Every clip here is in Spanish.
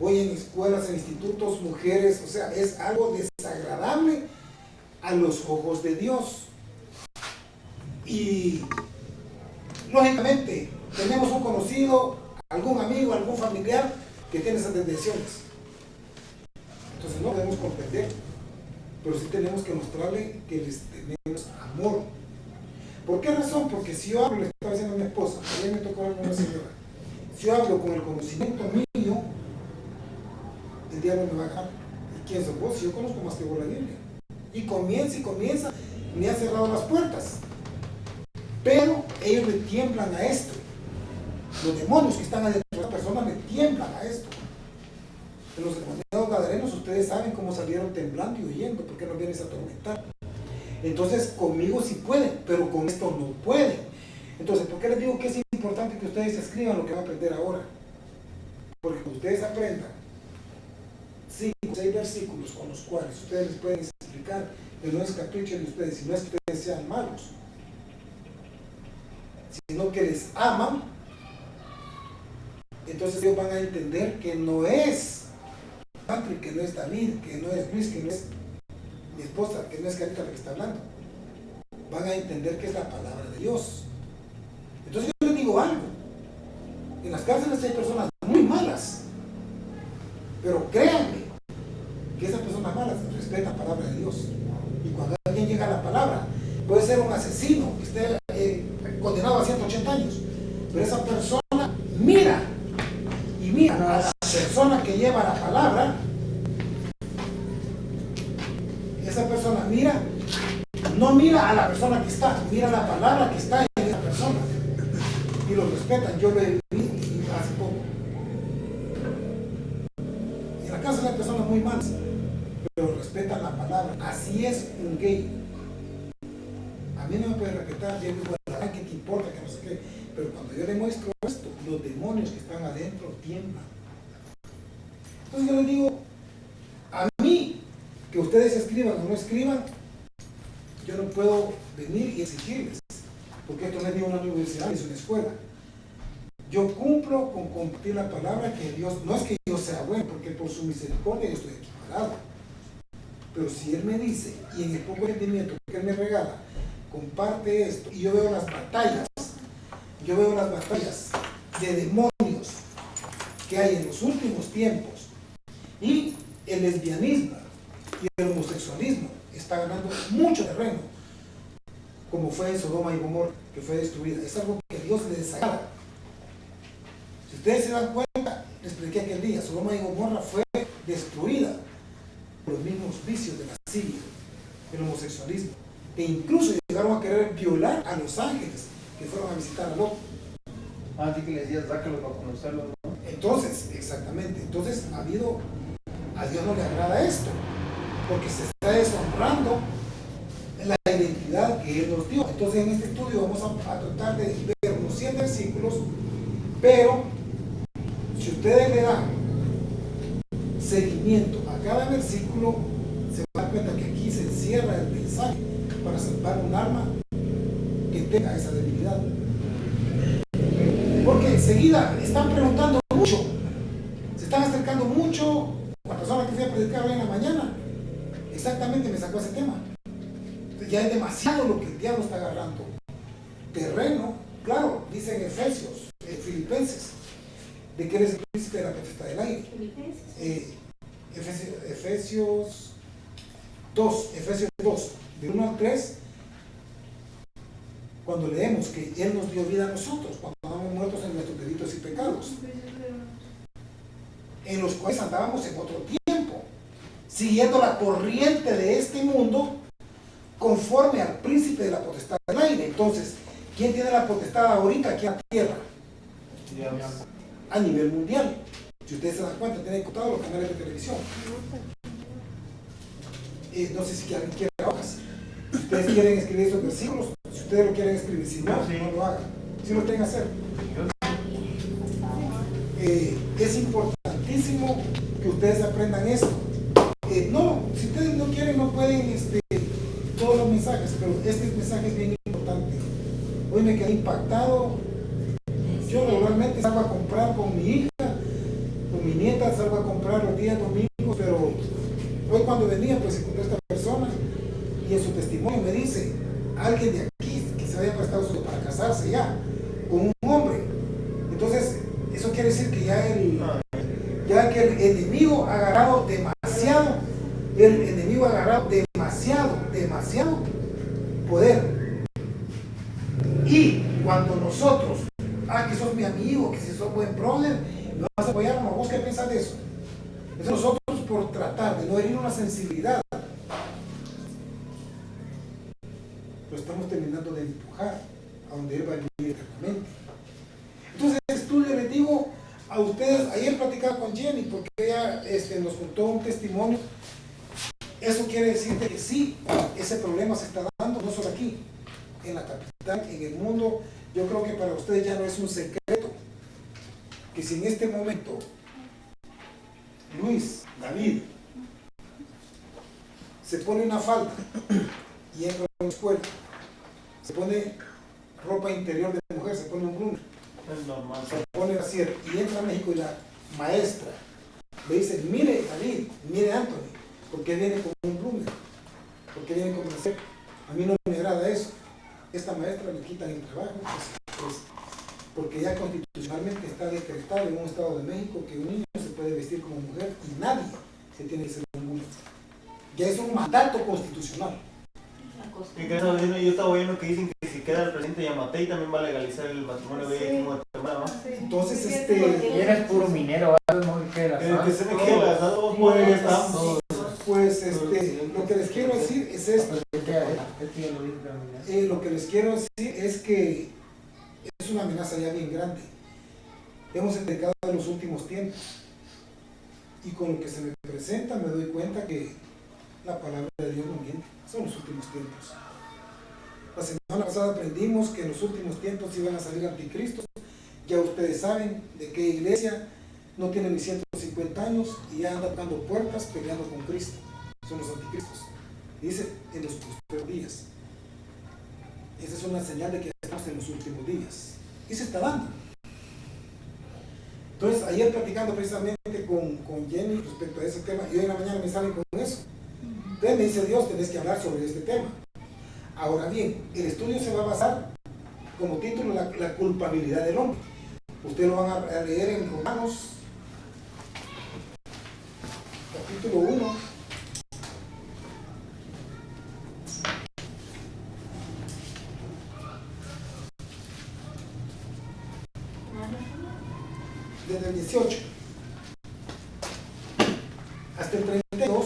hoy en escuelas, en institutos, mujeres, o sea, es algo desagradable a los ojos de Dios. Y lógicamente tenemos un conocido, algún amigo, algún familiar que tiene esas tendencias. Entonces no debemos comprender, pero sí tenemos que mostrarle que les tenemos amor. ¿Por qué razón? Porque si yo hablo, le estaba diciendo a mi esposa, ayer me tocó hablar con una señora, si yo hablo con el conocimiento mío, el diablo me va a ganar. ¿Y quién sos vos? Si yo conozco más que vos la Biblia. Y comienza, me ha cerrado las puertas. Pero ellos le tiemblan a esto. Los demonios que están adentro de la persona le tiemblan a esto. En los demonios gadarenos ustedes saben cómo salieron temblando y huyendo, porque no vienes a atormentar. Entonces conmigo sí pueden, pero con esto no pueden. Entonces, ¿por qué les digo que es importante que ustedes escriban lo que van a aprender ahora? Porque cuando ustedes aprendan 5 o 6 versículos con los cuales ustedes les pueden explicar que no es capricho de ustedes, sino es que ustedes sean malos, sino que les aman, entonces ellos van a entender que no es Patrick, que no es David, que no es Luis, que no es mi esposa, que no es Carita la que está hablando. Van a entender que es la palabra de Dios. Entonces yo les digo algo, en las cárceles hay personas muy malas, pero créanme que esas personas malas respetan la palabra de Dios. Y cuando alguien llega a la palabra, puede ser un asesino que esté condenado a 180 años, pero esa persona mira a la persona que lleva la palabra. Esa persona no mira a la persona que está, mira la palabra que está en esa persona y lo respetan. Yo lo he vivido hace poco. En la casa hay personas muy malas, pero respetan la palabra. Así es un gay. A mí no me puede respetar, yo digo, ¿qué te importa? Que no sé qué. Pero cuando yo le muestro esto, los demonios que están adentro tiemblan. Entonces yo les digo, a mí, que ustedes escriban o no escriban, yo no puedo venir y exigirles, porque esto no es ni una universidad, es una escuela. Yo cumplo con compartir la palabra que Dios, no es que yo sea bueno, porque por su misericordia yo estoy equiparado. Pero si Él me dice, y en el poco entendimiento que Él me regala, comparte esto, y yo veo las batallas de demonios que hay en los últimos tiempos, y el lesbianismo y el homosexualismo está ganando mucho terreno, como fue en Sodoma y Gomorra, que fue destruida. Es algo que a Dios le desagrada. Si ustedes se dan cuenta, les expliqué aquel día, Sodoma y Gomorra fue destruida por los mismos vicios de la lascivia, el homosexualismo, e incluso llegaron a querer violar a los ángeles que fueron a visitar a Lot. Así que le decías, sácalos para conocerlos, ¿no? Entonces, exactamente, entonces a Dios no le agrada esto, porque se está deshonrando la identidad que Él nos dio. Entonces en este estudio vamos a tratar de ver unos 100 versículos, pero si ustedes le dan seguimiento a cada versículo, se van a dar cuenta que aquí se encierra el mensaje para salvar un alma que tenga esa debilidad. Porque enseguida están preguntando mucho, se están acercando mucho. La persona que fui a predicar hoy en la mañana exactamente me sacó ese tema. Ya es demasiado lo que el diablo está agarrando terreno. Claro, dice en Efesios, Filipenses, de que eres el príncipe de la potestad del aire. Efesios 2, de 1 al 3, cuando leemos que Él nos dio vida a nosotros, cuando estábamos muertos en nuestros delitos y pecados, en los cuales andábamos en otro tiempo, siguiendo la corriente de este mundo, conforme al príncipe de la potestad del aire. Entonces, ¿quién tiene la potestad ahorita aquí en la tierra? A nivel mundial. Si ustedes se dan cuenta, tienen contado los canales de televisión. No sé si alguien quiere hojas. Si ustedes quieren escribir esos versículos, si ustedes lo quieren escribir, si no, no lo hagan. Si lo tienen que hacer. Es importantísimo que ustedes aprendan esto. No, si ustedes no quieren, no pueden todos los mensajes, pero este mensaje es bien importante. Hoy me quedé impactado. Yo regularmente salgo a comprar con mi hija, con mi nieta salgo a comprar los días domingos, pero hoy cuando venía pues encontré a esta persona y en su testimonio me dice, alguien de aquí que se había prestado para casarse ya con un hombre. Entonces, eso quiere decir que ya que el enemigo ha agarrado demasiado, demasiado poder. Y cuando nosotros, que sos mi amigo, que si sos buen brother, me vas a apoyar, no, vos qué pensás de eso. Entonces nosotros por tratar de no herir una sensibilidad, lo estamos terminando de empujar a donde él va a vivir eternamente. Entonces el estudio, les digo a ustedes, ayer platicaba con Jenny porque ella nos contó un testimonio. Eso quiere decir que sí, ese problema se está dando no solo aquí, en la capital, en el mundo. Yo creo que para ustedes ya no es un secreto que si en este momento Luis, David, se pone una falda y entra a la escuela, se pone ropa interior de mujer, se pone un groomer, se pone así y entra a México y la maestra le dice, mire David, mire Anthony, ¿por qué viene con un groomer? ¿Por qué viene con un seco? A mí no me agrada eso. Esta maestra le quitan el trabajo, pues, porque ya constitucionalmente está decretado en un estado de México que un niño se puede vestir como mujer y nadie se tiene que ser un hombre. Ya es un mandato constitucional. Y que yo estaba viendo que dicen que si queda el presidente Yamatei también va a legalizar el matrimonio de Guatemala, ¿no? Entonces, Y eres puro minero, algo que la que se me queda las dos, pues, lo que les quiero decir es esto. Lo que les quiero decir es que es una amenaza ya bien grande. Hemos entregado en los últimos tiempos y con lo que se me presenta me doy cuenta que la palabra de Dios no miente, son los últimos tiempos. La semana pasada aprendimos que en los últimos tiempos iban a salir anticristos. Ya ustedes saben de qué iglesia no tiene ni 150 años y ya anda tocando puertas peleando con Cristo. Son los anticristos. Dice en los postreros días. Esa es una señal de que estamos en los últimos días. Y se está dando. Entonces, ayer platicando precisamente con Jenny respecto a ese tema, y hoy en la mañana me salen con eso. Entonces me dice Dios, tenés que hablar sobre este tema. Ahora bien, el estudio se va a basar como título la culpabilidad del hombre. Ustedes lo van a leer en Romanos, capítulo 1. Desde el 18 hasta el 32,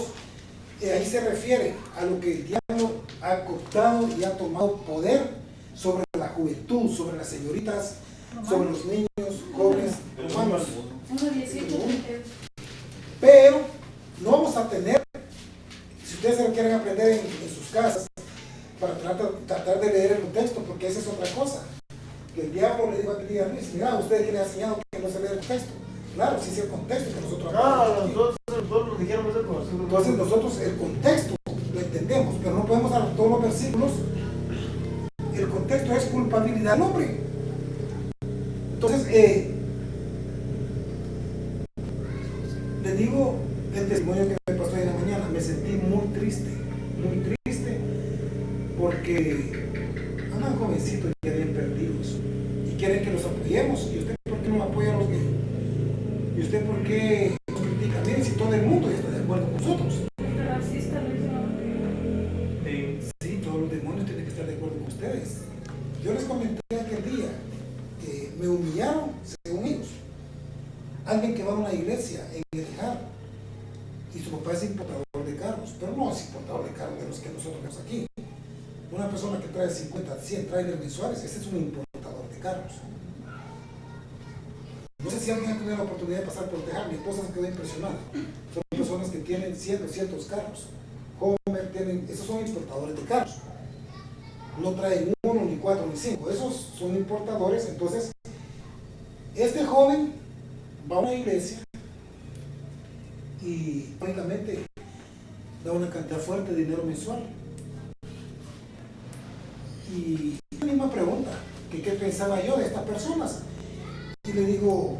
ahí se refiere a lo que el diablo ha cooptado y ha tomado poder sobre la juventud, sobre las señoritas, sobre los niños, jóvenes, humanos. Pero no vamos a tener, si ustedes se lo quieren aprender en sus casas, para tratar de leer el contexto, porque esa es otra cosa. Que el diablo le dijo a Luis, mira, ustedes que le han enseñado que no se lee el contexto. Claro, sí es el contexto que nosotros nosotros nos dijeron eso. Entonces nosotros el contexto lo entendemos, pero no podemos dar todos los versículos. El contexto es culpabilidad del hombre. Entonces, les digo el testimonio que me pasó hoy en la mañana. Me sentí muy triste, porque andan jovencitos ya bien perdidos y quieren que los apoyemos. ¿Y usted por qué no apoya a los gays? ¿Y usted por qué nos critica? Miren, si todo el mundo ya está de acuerdo con nosotros. Sí, todos los demonios tienen que estar de acuerdo con ustedes. Yo les comenté aquel día que me humillaron según ellos. Alguien que va a una iglesia en el Dejar y su papá es importador de carros, pero no es importador de carros de los que nosotros vemos aquí. Una persona que trae 50, 100 trailers mensuales, ese es un importador de carros. No sé si alguien ha tenido la oportunidad de pasar por Tejar, mi esposa se quedó impresionada. Son personas que tienen cientos carros. Homer, esos son importadores de carros. No traen 1, ni 4, ni 5. Esos son importadores. Entonces, este joven va a una iglesia y únicamente da una cantidad fuerte de dinero mensual. Y la misma pregunta, que qué pensaba yo de estas personas. Y le digo,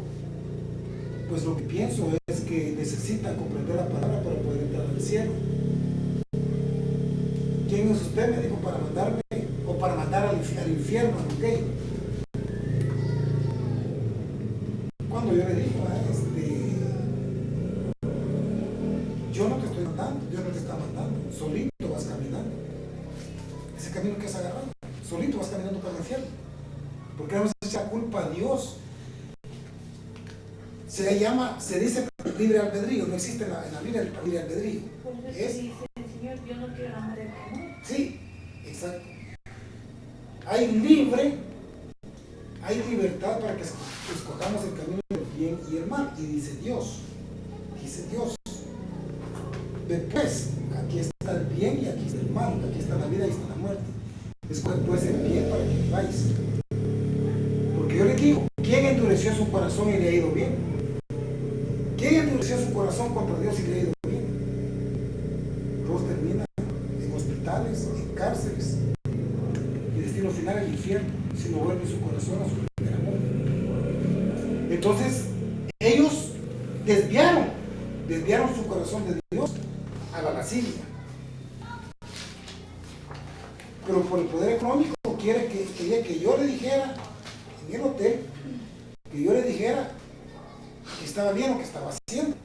Pues lo que pienso es que necesitan comprender la palabra para poder entrar al cielo. ¿Quién es usted? Me dijo para mandarme o para mandar al infierno, ¿ok? Cuando yo le dije, yo no te estoy mandando, Dios no te está mandando, solito vas caminando. Ese camino que has agarrado, solito vas caminando para el infierno. Porque vamos a echar culpa a Dios. Se dice libre albedrío, no existe en la Biblia el libre albedrío. Dice el Señor, yo no quiero amar el amor. Sí, exacto. Hay libertad para que escojamos el camino del bien y el mal. Y dice Dios, después, aquí está el bien y aquí está el mal, aquí está la vida y está la muerte. Escoge pues el bien para que viváis. Porque yo le digo, ¿quién endureció su corazón y le ha ido bien? ¿Quién endureció su corazón contra Dios y le ha ido bien? Todos terminan en hospitales, en cárceles, y destino final el infierno, si no vuelve su corazón a su primer amor. Entonces, ellos desviaron su corazón de Dios a la lascivia. Pero por el poder económico quería que yo le dijera en el hotel, que yo le dijera que estaba bien lo que estaba haciendo.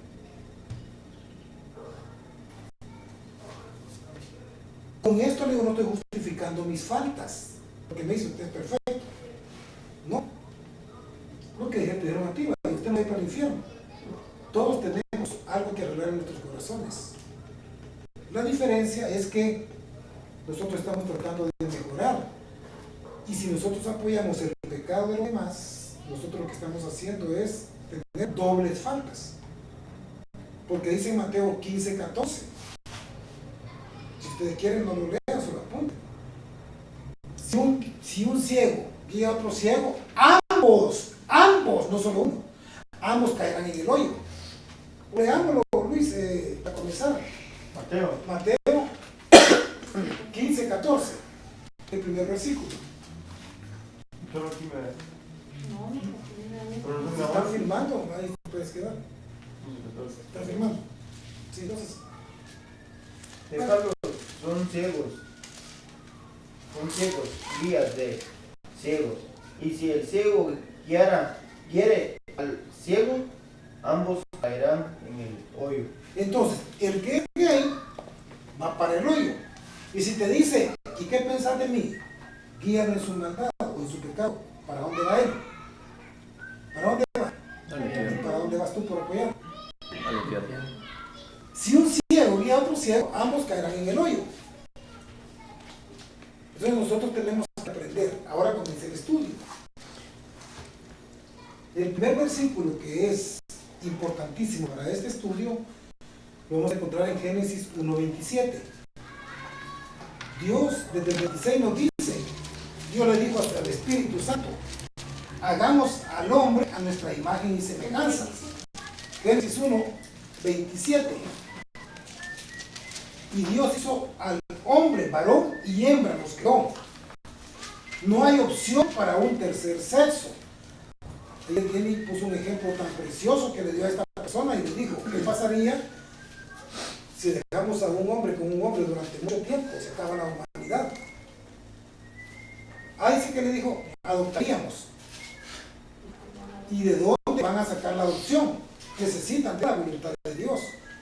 Con esto le digo, no estoy justificando mis faltas, porque me dice usted es perfecto. No, porque hay gente normativa y usted no va a ir para el infierno. Todos tenemos algo que arreglar en nuestros corazones. La diferencia es que nosotros estamos tratando de mejorar, y si nosotros apoyamos el pecado de los demás, nosotros lo que estamos haciendo es tener dobles faltas, porque dice en Mateo 15:14, si ustedes quieren no lo lean, solo apunten. Si un ciego guía a otro ciego, ambos, no solo uno, ambos caerán en el hoyo. Leámoslo, Luis, para comenzar. Mateo 15:14, el primer versículo. Solo aquí me... No, mijo, primeramente. Si están filmando, ahí te puedes quedar. ¿Están filmando? Sí, entonces. Son ciegos, guías de ciegos. Y si el ciego hiere al ciego, ambos caerán en el hoyo. Entonces, el que es gay va para el hoyo. Y si te dice, ¿y qué pensás de mí? Guíalo en su maldad o en su pecado. ¿Para dónde va él? ¿Para dónde va? ¿Y para dónde vas tú por apoyar? Si un ciego guía a otro ciego, ambos caerán en el hoyo. Entonces nosotros tenemos que aprender. Ahora comienza el estudio. El primer versículo que es importantísimo para este estudio lo vamos a encontrar en Génesis 1:27. Dios desde el 26 nos dice, Dios le dijo al Espíritu Santo, hagamos al hombre a nuestra imagen y semejanza. Génesis 1:27. Y Dios hizo al hombre, varón y hembra los creó. No hay opción para un tercer sexo. Ella viene y puso un ejemplo tan precioso que le dio a esta persona y le dijo, ¿qué pasaría si dejamos a un hombre con un hombre durante mucho tiempo? Se acaba la humanidad. Ahí sí que le dijo, adoptaríamos. ¿Y de dónde van a sacar la adopción? Necesitan de la voluntad de Dios,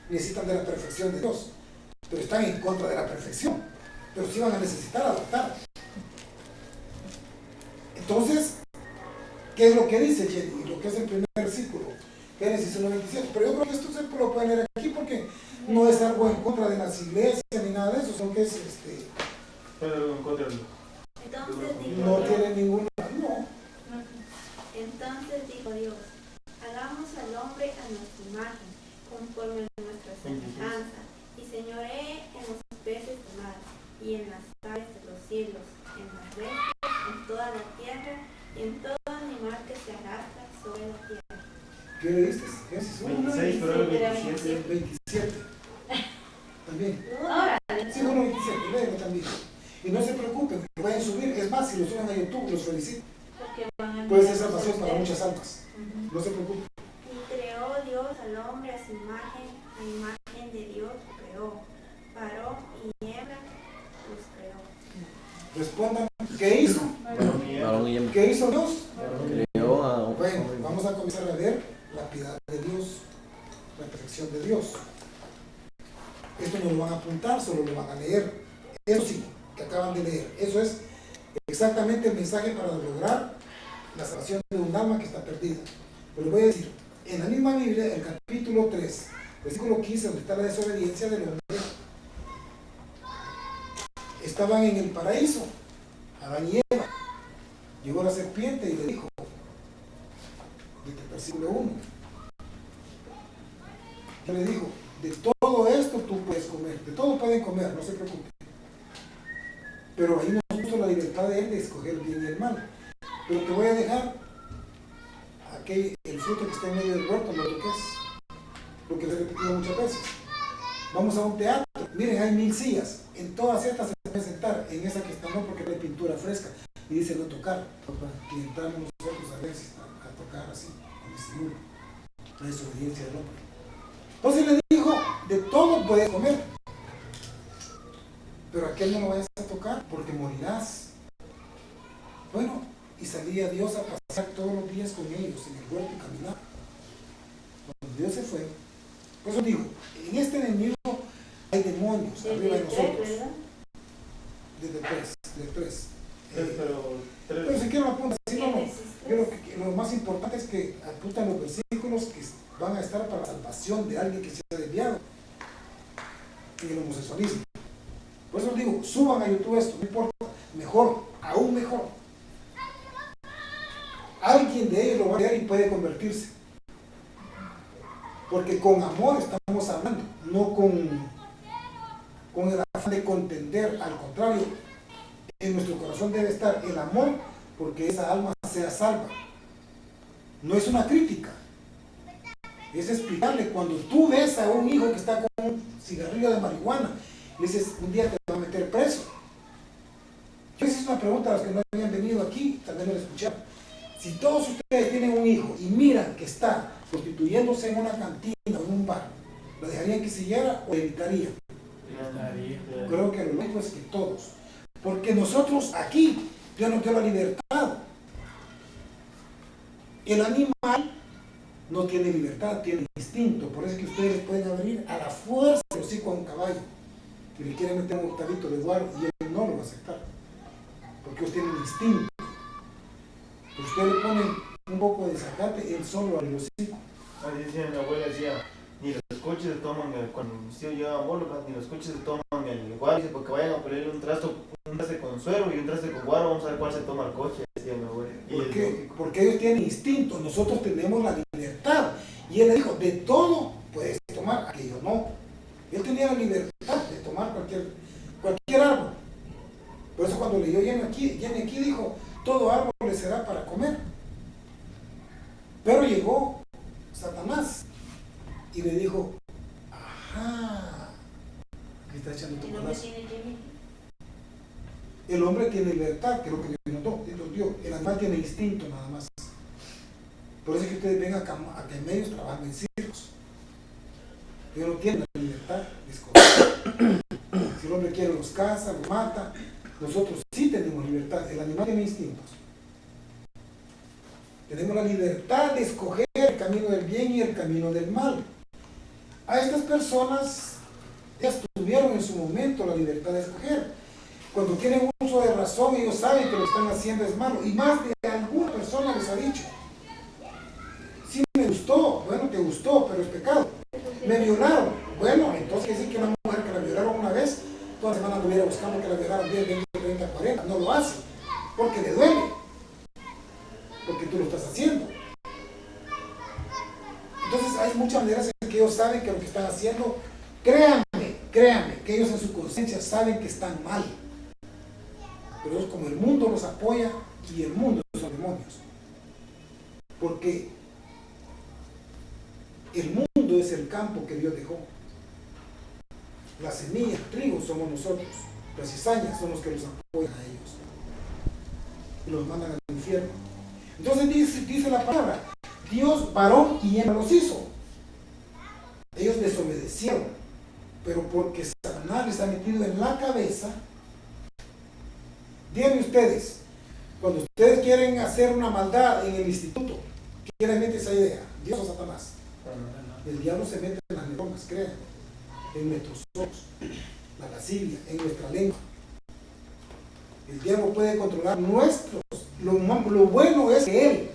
necesitan de la perfección de Dios, pero están en contra de la perfección, pero sí van a necesitar adoptar. Entonces, ¿qué es lo que dice Jenny? Lo que es el primer versículo, Génesis 1:27. Pero yo creo que esto se lo pueden leer aquí porque no es algo en contra de las iglesias ni nada de eso, sino que es Pero en contra de... Entonces dijo no Dios, tiene ninguna. No. entonces dijo Dios, hagamos al hombre a nuestra imagen, conforme a nuestra semejanza, y señoree en los peces del mar, y en las aves de los cielos, en las bestias, en toda la tierra, y en todo animal que se arrastra sobre la tierra. ¿Qué le diste? Génesis 26, pero el 27. 27. También. Ahora, Sí, 1:27, léelo también. Y no se preocupen, que vayan a subir. Es más, si lo suben a YouTube, los felicito. porque van a Puede ser salvación para muchas almas. No se preocupen. Y creó su imagen, a imagen de Dios creó, varón y hembra los creó. Respondan, ¿qué hizo? Varón y hembra. ¿Qué hizo Dios? Creó a un Bueno, hombre. vamos a comenzar a ver la piedad de Dios, la perfección de Dios. Esto no lo van a apuntar, solo lo van a leer. Eso sí, que acaban de leer. Eso es exactamente el mensaje para lograr la salvación de un alma que está perdida. Pero les voy a decir, en la misma Biblia, el capítulo 3, versículo 15, donde está la desobediencia del hombre, estaban en el paraíso, Adán y Eva. Llegó la serpiente y le dijo, desde el versículo 1, que le dijo, de todo esto tú puedes comer, de todo pueden comer, no se preocupen. Pero ahí nos puso la libertad de él de escoger el bien y el mal. Pero te voy a dejar el fruto que está en medio del huerto, no lo toques, lo que les he repetido muchas veces. Vamos a un teatro, miren, hay 1000 sillas, en todas estas se pueden sentar, en esa que está no, porque no hay pintura fresca, y dice no tocar, y entramos nosotros a veces a tocar así, con disimulo, la desobediencia del hombre. Entonces le dijo, de todo puedes comer, pero aquel no lo vayas a tocar porque morirás. Bueno, y salía Dios a pasar todos los días con ellos en el huerto y caminar. Cuando Dios se fue, por eso digo, en este enemigo hay demonios arriba de nosotros. Desde 3. Pero si quieren apuntar, si no, yo creo que lo más importante es que apuntan los versículos que van a estar para la salvación de alguien que se ha desviado en el homosexualismo. Por eso digo, suban a YouTube esto, no importa, mejor, aún mejor. Alguien de ellos lo va a leer y puede convertirse. Porque con amor estamos hablando, no con el afán de contender. Al contrario, en nuestro corazón debe estar el amor porque esa alma sea salva. No es una crítica, es explicarle. Cuando tú ves a un hijo que está con un cigarrillo de marihuana, le dices, un día te va a meter preso. Yo hice una pregunta a los que no habían venido aquí, también lo escucharon. Si todos ustedes tienen un hijo y miran que está prostituyéndose en una cantina o en un bar, ¿lo dejarían que siguiera o evitarían? Creo que lo lógico es que todos. Porque nosotros aquí, Dios nos dio la libertad. El animal no tiene libertad, tiene instinto. Por eso es que ustedes pueden abrir a la fuerza el hocico a un caballo. Y le quieren meter un octavito de guaro y él no lo va a aceptar. Porque ellos tienen instinto. Usted le pone un poco de zacate, él solo abre el hocico. Así decía mi abuela, decía, ni los coches se toman, cuando mis tíos llevaban bolos, ni los coches se toman el guaro, dice, porque vayan a ponerle un traste con suero y un traste con guaro, vamos a ver cuál se toma el coche, decía mi abuela. ¿Por qué? Porque ellos tienen instinto, nosotros tenemos la libertad. Y él le dijo, de todo puedes tomar, aquello no. Él tenía la libertad de tomar cualquier árbol. Por eso cuando leyó Jenny aquí dijo, todo árbol le será para comer. Pero llegó Satanás y le dijo, ajá, aquí está echando tu corazón. El hombre tiene libertad, que es lo que Dios nos dio. El animal tiene instinto nada más. Por eso es que ustedes ven a camellos trabajan en circos. Ellos no tienen la libertad de escoger. Si el hombre quiere los caza, los mata. Nosotros sí tenemos libertad. El animal tiene instintos. Tenemos la libertad de escoger el camino del bien y el camino del mal. A estas personas, ellas tuvieron en su momento la libertad de escoger. Cuando tienen uso de razón, ellos saben que lo que están haciendo es malo. Y más de alguna persona les ha dicho, sí me gustó, bueno, te gustó, pero es pecado. Me violaron, bueno, entonces quiere decir que una mujer que la violaron una vez, toda la semana anduviera buscando que la violaran 10, 20, 30, 40. No lo hace, porque le duele. Porque tú lo estás haciendo. Entonces hay muchas maneras en que ellos saben que lo que están haciendo, créanme, que ellos en su conciencia saben que están mal. Pero es como el mundo los apoya y el mundo son demonios. Porque el mundo es el campo que Dios dejó. La semilla, el trigo somos nosotros. Las cizañas son los que los apoyan a ellos. Y los mandan al infierno. Entonces dice la palabra, Dios varón y hembra los hizo. obedecieron, pero porque Satanás les ha metido en la cabeza. Díganme ustedes, cuando ustedes quieren hacer una maldad en el instituto, ¿quién les mete esa idea? ¿Dios o Satanás? El diablo se mete en las neuronas, crean, en nuestros ojos, la lascivia, en nuestra lengua. El diablo puede controlar nuestros. Lo bueno es que él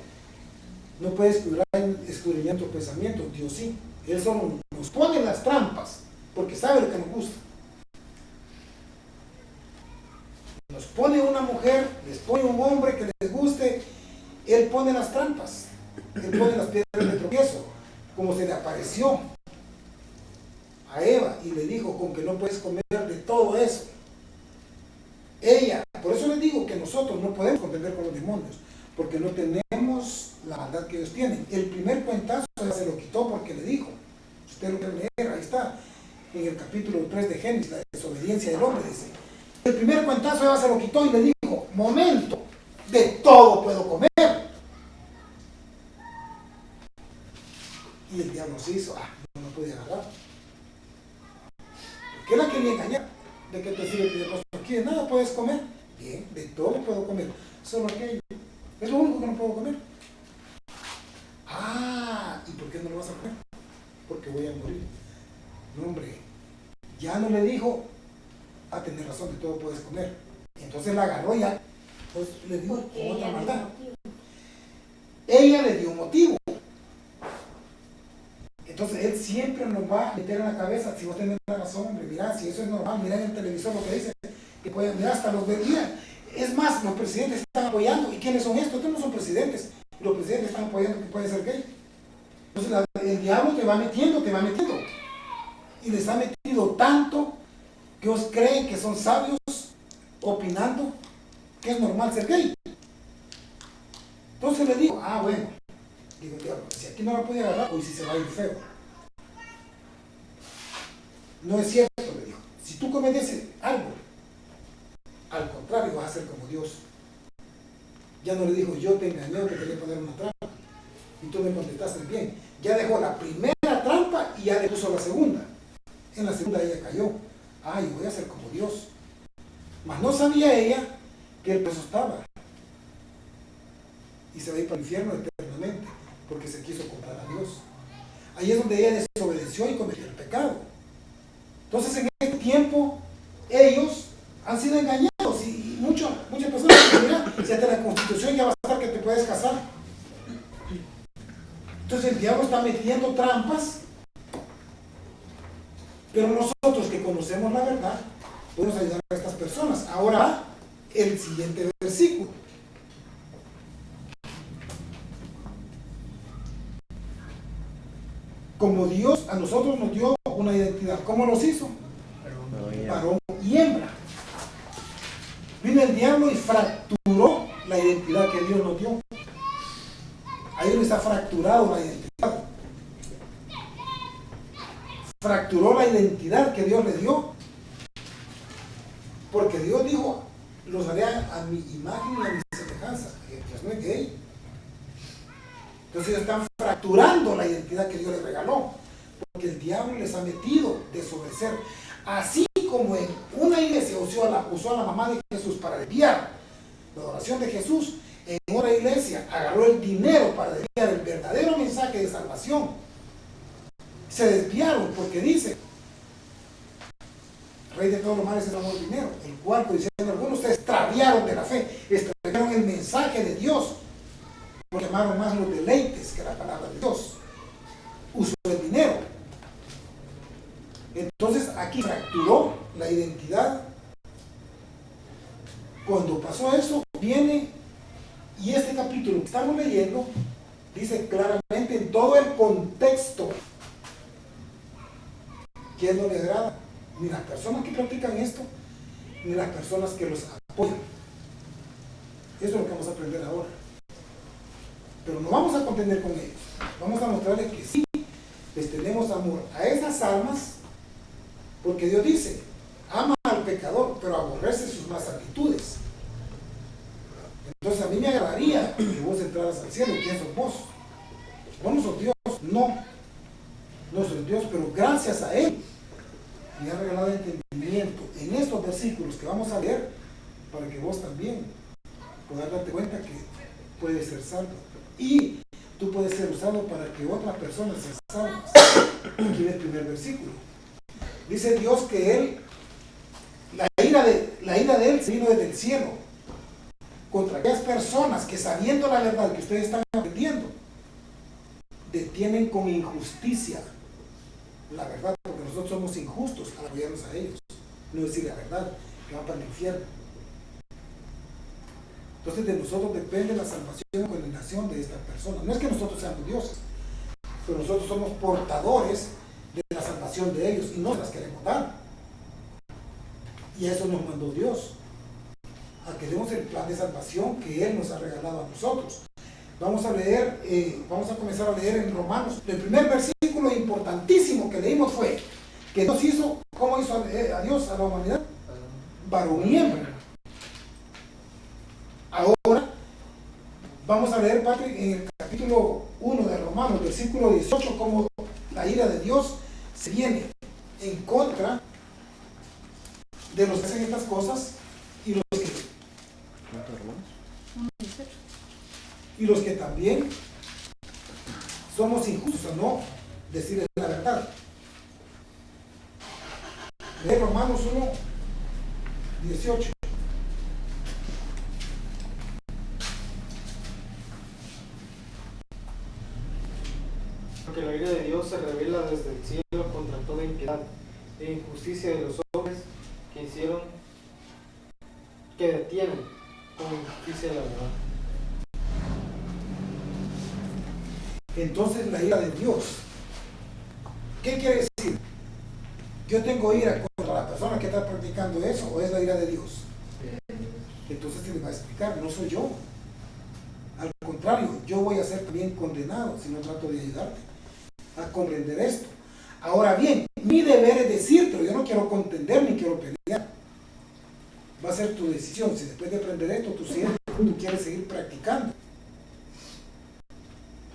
no puede escudriñar nuestros pensamientos, Dios sí. Él solo nos pone las trampas, porque sabe lo que nos gusta. Nos pone una mujer, les pone un hombre que les guste, él pone las trampas, él pone las piedras de tropiezo, como se le apareció a Eva y le dijo, con que no puedes comer de todo eso. Ella, por eso les digo que nosotros no podemos contender con los demonios, porque no tenemos la maldad que ellos tienen. El primer cuentazo se lo quitó porque le dijo, usted lo quiere leer, ahí está, en el capítulo 3 de Génesis, la desobediencia del hombre, dice. El primer cuentazo Eva se lo quitó y le dijo, momento, de todo puedo comer. Y el diablo se hizo, no puede agarrar. ¿Qué la quería engañar? ¿De qué te sirve que aquí de nada puedes comer? Bien, de todo puedo comer, solo aquello. Es lo único que no puedo comer. ¿Y por qué no lo vas a comer? Porque voy a morir. No, hombre, ya no le dijo, tener razón, de todo puedes comer. Entonces la agarró ya, pues le dijo otra maldad. Ella le dio un motivo. Entonces él siempre nos va a meter en la cabeza, si vos tenés razón, hombre, mirá, si eso es normal, mirá en el televisor lo que dice, que pueden, mirá, hasta los verían. Es más, los presidentes están apoyando. ¿Y quiénes son estos? Estos no son presidentes. Los presidentes están apoyando que puede ser gay. Entonces el diablo te va metiendo. Y les ha metido tanto que os creen que son sabios opinando que es normal ser gay. Entonces le digo, bueno, digo, diablo, si aquí no la puede agarrar, hoy sí se va a ir feo. No es cierto, le dijo. Si tú comes ese árbol, al contrario, vas a ser como Dios. Ya no le dijo, yo te engañé o te quería poner una trampa. Y tú me contestaste bien. Ya dejó la primera trampa y ya le puso la segunda. En la segunda ella cayó. Yo voy a ser como Dios. Mas no sabía ella que el preso estaba. Y se va a ir para el infierno eternamente, porque se quiso comprar a Dios. Ahí es donde ella desobedeció y cometió el pecado. Entonces en este tiempo, ellos han sido engañados y muchas personas dirán, si hasta la Constitución ya va a estar que te puedes casar. Entonces el diablo está metiendo trampas, pero nosotros que conocemos la verdad, podemos ayudar a estas personas. Ahora, el siguiente versículo. Como Dios a nosotros nos dio una identidad, ¿cómo nos hizo? Varón y hembra. Vino el diablo y fracturó la identidad que Dios nos dio. Ahí donde está fracturado la identidad. Fracturó la identidad que Dios le dio. Porque Dios dijo, los haré a mi imagen y a mi semejanza. Dios no es gay. Entonces ellos están fracturando la identidad que Dios les regaló. Porque el diablo les ha metido desobedecer. Así como en una iglesia usó a la mamá de Jesús para desviar la adoración de Jesús, en otra iglesia agarró el dinero para desviar el verdadero mensaje de salvación. Se desviaron porque dice, Rey de todos los males es el amor del dinero, el cual, diciendo algunos, se extraviaron de la fe, extraviaron el mensaje de Dios, porque amaron más los deleites que la palabra de Dios. Usó el dinero. Entonces aquí fracturó la identidad. Cuando pasó eso, viene, y este capítulo que estamos leyendo dice claramente en todo el contexto que no le agrada ni las personas que practican esto, ni las personas que los apoyan. Eso es lo que vamos a aprender ahora. Pero no vamos a contender con ellos. Vamos a mostrarles que sí les tenemos amor a esas almas, porque Dios dice, ama al pecador, pero aborrece sus malas actitudes. Entonces a mí me agradaría que vos entraras al cielo. ¿Quién sos vos? ¿Vos no sos Dios? No. nuestro Dios, pero gracias a Él me ha regalado entendimiento en estos versículos que vamos a leer para que vos también puedas darte cuenta que puedes ser salvo y tú puedes ser usado para que otras personas sean salvas. Aquí en el primer versículo dice Dios que Él, la ira de Él se vino desde el cielo contra aquellas personas que, sabiendo la verdad que ustedes están aprendiendo, detienen con injusticia la verdad, porque nosotros somos injustos al apoyarnos a ellos, no decir la verdad, que van para el infierno. Entonces de nosotros depende la salvación y condenación de estas personas. No es que nosotros seamos dioses, pero nosotros somos portadores de la salvación de ellos y no las queremos dar. Y a eso nos mandó Dios, a que demos el plan de salvación que Él nos ha regalado a nosotros. Vamos a leer, vamos a comenzar a leer en Romanos. El primer versículo importantísimo que leímos fue que Dios hizo, ¿cómo hizo a Dios, a la humanidad? Varón y hembra. Ahora vamos a leer, Patrick, en el capítulo 1 de Romanos, versículo 18, cómo la ira de Dios se viene en contra de los que hacen estas cosas y los que también somos injustos a no decirles la verdad. Lee Romanos 1, 18. Porque la ira de Dios se revela desde el cielo contra toda impiedad e injusticia de los hombres que detienen con injusticia la verdad. Entonces la ira de Dios, ¿qué quiere decir? ¿Yo tengo ira contra la persona que está practicando eso o es la ira de Dios? Entonces se le va a explicar, no soy yo. Al contrario, yo voy a ser también condenado si no trato de ayudarte a comprender esto. Ahora bien, mi deber es decirte, yo no quiero contender ni quiero pelear. Va a ser tu decisión. Si después de aprender esto tú quieres seguir practicando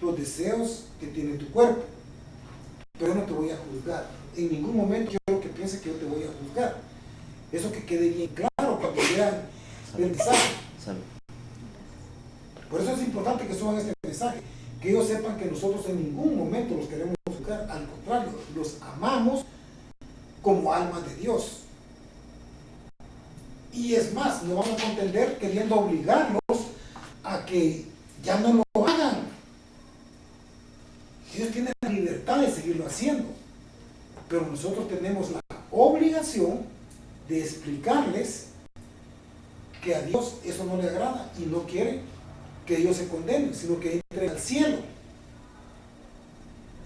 los deseos que tiene tu cuerpo, pero no te voy a juzgar. En ningún momento quiero que pienses que yo te voy a juzgar. Eso que quede bien claro cuando vean el mensaje. Por eso es importante que suban este mensaje, que ellos sepan que nosotros en ningún momento los queremos juzgar, al contrario, los amamos como almas de Dios. Y es más, no vamos a contender queriendo obligarlos a que ya no lo hagan. Ellos tienen la libertad de seguirlo haciendo, pero nosotros tenemos la obligación de explicarles que a Dios eso no le agrada y no quiere que ellos se condenen, sino que entren al cielo.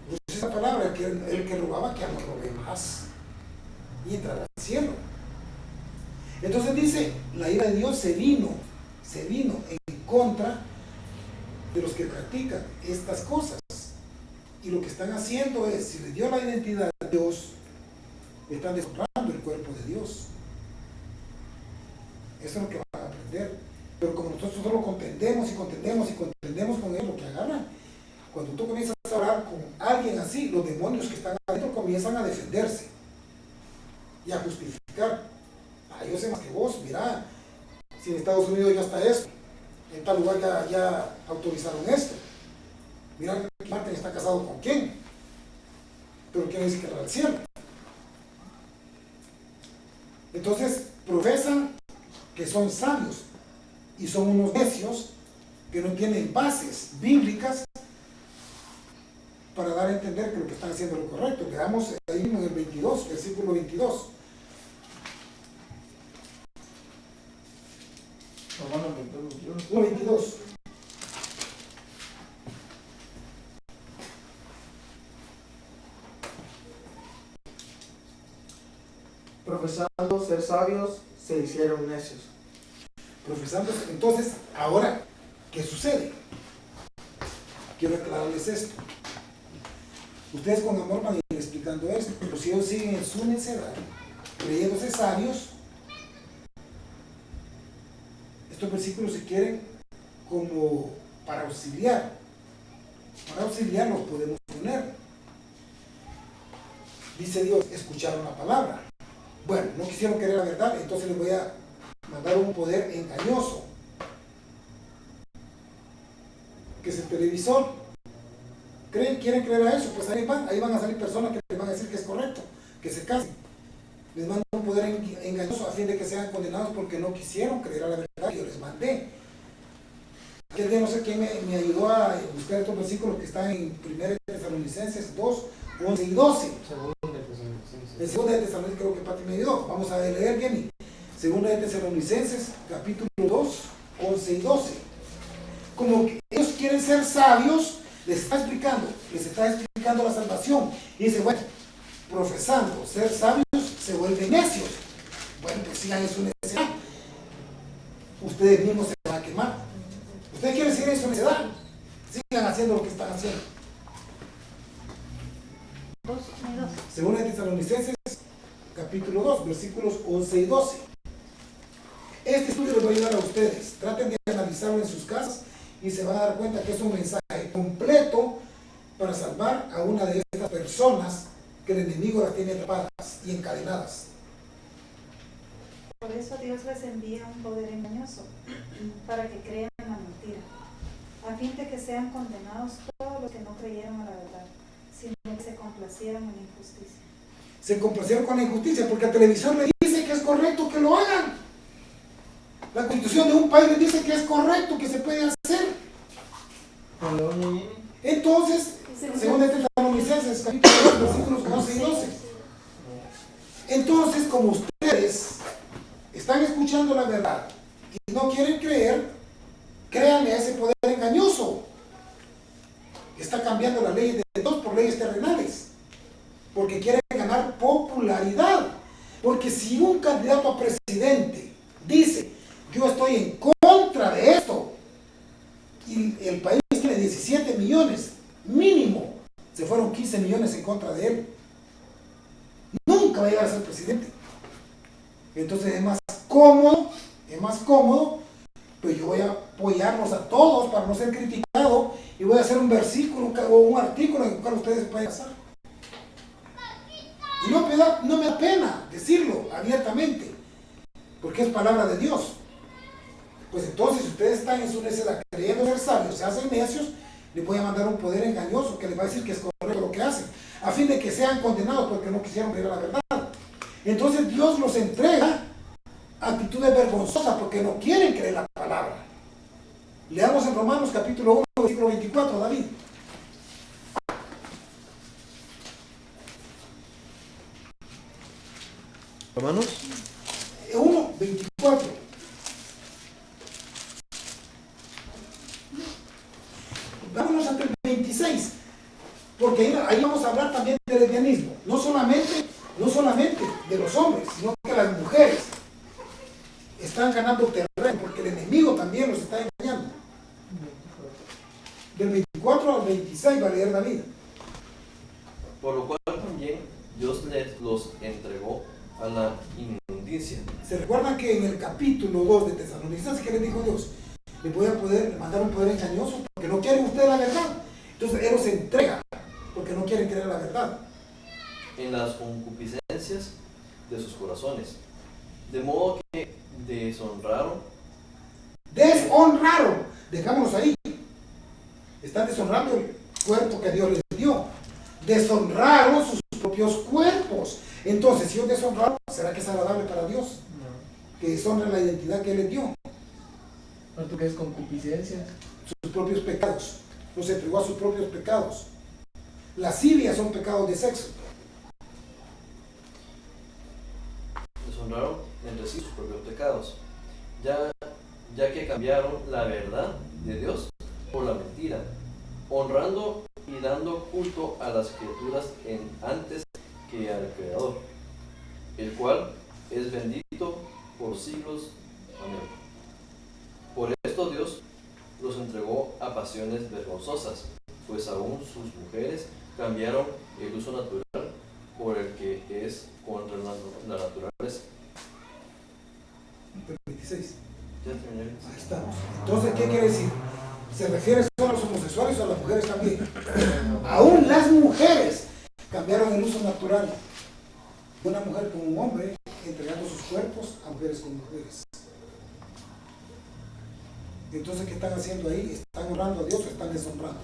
Entonces esa palabra, el que robaba, que ya no robe más y entrar al cielo. Entonces dice, la ira de Dios se vino en contra de los que practican estas cosas. Y lo que están haciendo es, si les dio la identidad a Dios, están deshonrando el cuerpo de Dios. Eso es lo que van a aprender. Pero como nosotros solo contendemos con ellos, lo que agarran, cuando tú comienzas a hablar con alguien así, los demonios que están adentro comienzan a defenderse y a justificar. Yo sé más que vos, mira, si en Estados Unidos ya está esto, en tal lugar ya autorizaron esto. Mira, Martín está casado con quién, pero quién dice que va al cielo. Entonces profesan que son sabios y son unos necios que no tienen bases bíblicas para dar a entender que lo que están haciendo es lo correcto. Veamos ahí en el 22, versículo 22. Romanos 22. Profesando ser sabios, se hicieron necios. Profesando, entonces, ahora, ¿qué sucede? Quiero aclararles esto. Ustedes con amor van a ir explicando esto, pero si ellos siguen en su necedad, creyéndose sabios, estos versículos se quieren como para auxiliar los podemos poner. dice Dios, escucharon la palabra. Bueno, no quisieron creer la verdad, entonces les voy a mandar un poder engañoso, que es el televisor. ¿Quieren creer a eso? Pues ahí van a salir personas que les van a decir que es correcto, que se casen. Les mando un poder engañoso a fin de que sean condenados porque no quisieron creer a la verdad que yo les mandé. Aquel día no sé quién me ayudó a buscar estos versículos que están en 1 Tesalonicenses 2, 11 y 12. En 2 de Tesalonicenses creo que Pati me ayudó. Vamos a leer bien. 2 de Tesalonicenses capítulo 2, 11 y 12. Como que ellos quieren ser sabios, les está explicando la salvación. Y dice, bueno, profesando ser sabios se vuelven necios. Bueno, pues sigan en su necedad. Ustedes mismos se van a quemar. Ustedes quieren seguir en su necedad. Sigan haciendo lo que están haciendo. Según de Tesalonicenses capítulo 2, versículos 11 y 12. Este estudio les va a ayudar a ustedes. Traten de analizarlo en sus casas y se van a dar cuenta que es un mensaje completo para salvar a una de estas personas que el enemigo las tiene atrapadas y encadenadas. Por eso Dios les envía un poder engañoso para que crean en la mentira, a fin de que sean condenados todos los que no creyeron a la verdad, sino que se complacieron en la injusticia. Se complacieron con la injusticia porque el televisor le dice que es correcto que lo hagan. La constitución de un país le dice que es correcto, que se puede hacer. Entonces, según de Tesalonicenses capítulo 2, versículos 11 y 12. Entonces, como ustedes están escuchando la verdad y no quieren creer, créanle a ese poder engañoso que está cambiando las leyes de Dios por leyes terrenales, porque quieren ganar popularidad. Porque si un candidato a presidente dice, yo estoy en contra de esto, y el país tiene 17 millones, mínimo, se fueron 15 millones en contra de él, nunca va a llegar a ser presidente. Entonces es más cómodo, pues yo voy a apoyarlos a todos para no ser criticado y voy a hacer un versículo o un artículo en el cual ustedes pueden pasar. Y no me da pena decirlo abiertamente, porque es palabra de Dios. Pues entonces, si ustedes están en su necedad creyendo ser sabios, se hacen necios, les voy a mandar un poder engañoso que les va a decir que es correcto lo que hacen, a fin de que sean condenados porque no quisieron creer la verdad. Entonces Dios los entrega a actitudes vergonzosas porque no quieren creer la palabra. Leamos en Romanos capítulo 1, versículo 24, David. Romanos 1, 24. Vámonos hasta el 26, porque ahí vamos a hablar también del lesbianismo, no solamente de los hombres, sino que las mujeres están ganando terreno, porque el enemigo también los está engañando. Del 24 al 26 va a leer David. por lo cual también Dios los entregó a la inmundicia. ¿Se recuerdan que en el capítulo 2 de Tesalonicenses que les dijo Dios? Les voy a mandar un poder engañoso porque no quieren ustedes la verdad. Entonces Él los entrega porque no quieren creer la verdad. En las concupiscencias de sus corazones, de modo que deshonraron, dejámonos ahí. Están deshonrando el cuerpo que Dios les dio. Deshonraron sus propios cuerpos. Entonces, si ellos deshonraron, ¿será que es agradable para Dios? No. Que deshonren la identidad que Él les dio. ¿Tú qué es concupiscencia? Sus propios pecados. Los entregó a sus propios pecados. Lascivia son pecados de sexo. deshonraron entre sí sus propios pecados, ya que cambiaron la verdad de Dios por la mentira, honrando y dando culto a las criaturas antes que al Creador, el cual es bendito por siglos. Amén. Por esto Dios los entregó a pasiones vergonzosas, pues aún sus mujeres cambiaron el uso natural por el que es contra la naturaleza. 26. Ya terminé. Ahí estamos. Entonces, ¿qué quiere decir? ¿Se refiere solo a los homosexuales o a las mujeres también? Aún las mujeres cambiaron el uso natural una mujer con un hombre entregando sus cuerpos a mujeres con mujeres. Entonces, ¿qué están haciendo ahí? ¿Están honrando a Dios o están deshonrando?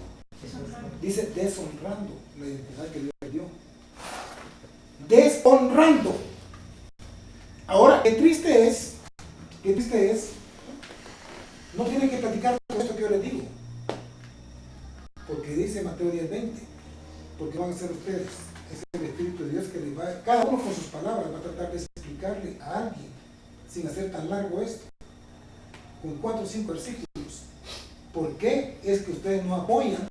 Dice deshonrando la identidad que Dios le dio. Deshonrando. Ahora, qué triste es, no tienen que platicar con esto que yo les digo. Porque dice Mateo 10:20, porque van a ser ustedes, es el Espíritu de Dios que les va, cada uno con sus palabras va a tratar de explicarle a alguien, sin hacer tan largo esto, con 4 o 5 versículos. ¿Por qué es que ustedes no apoyan?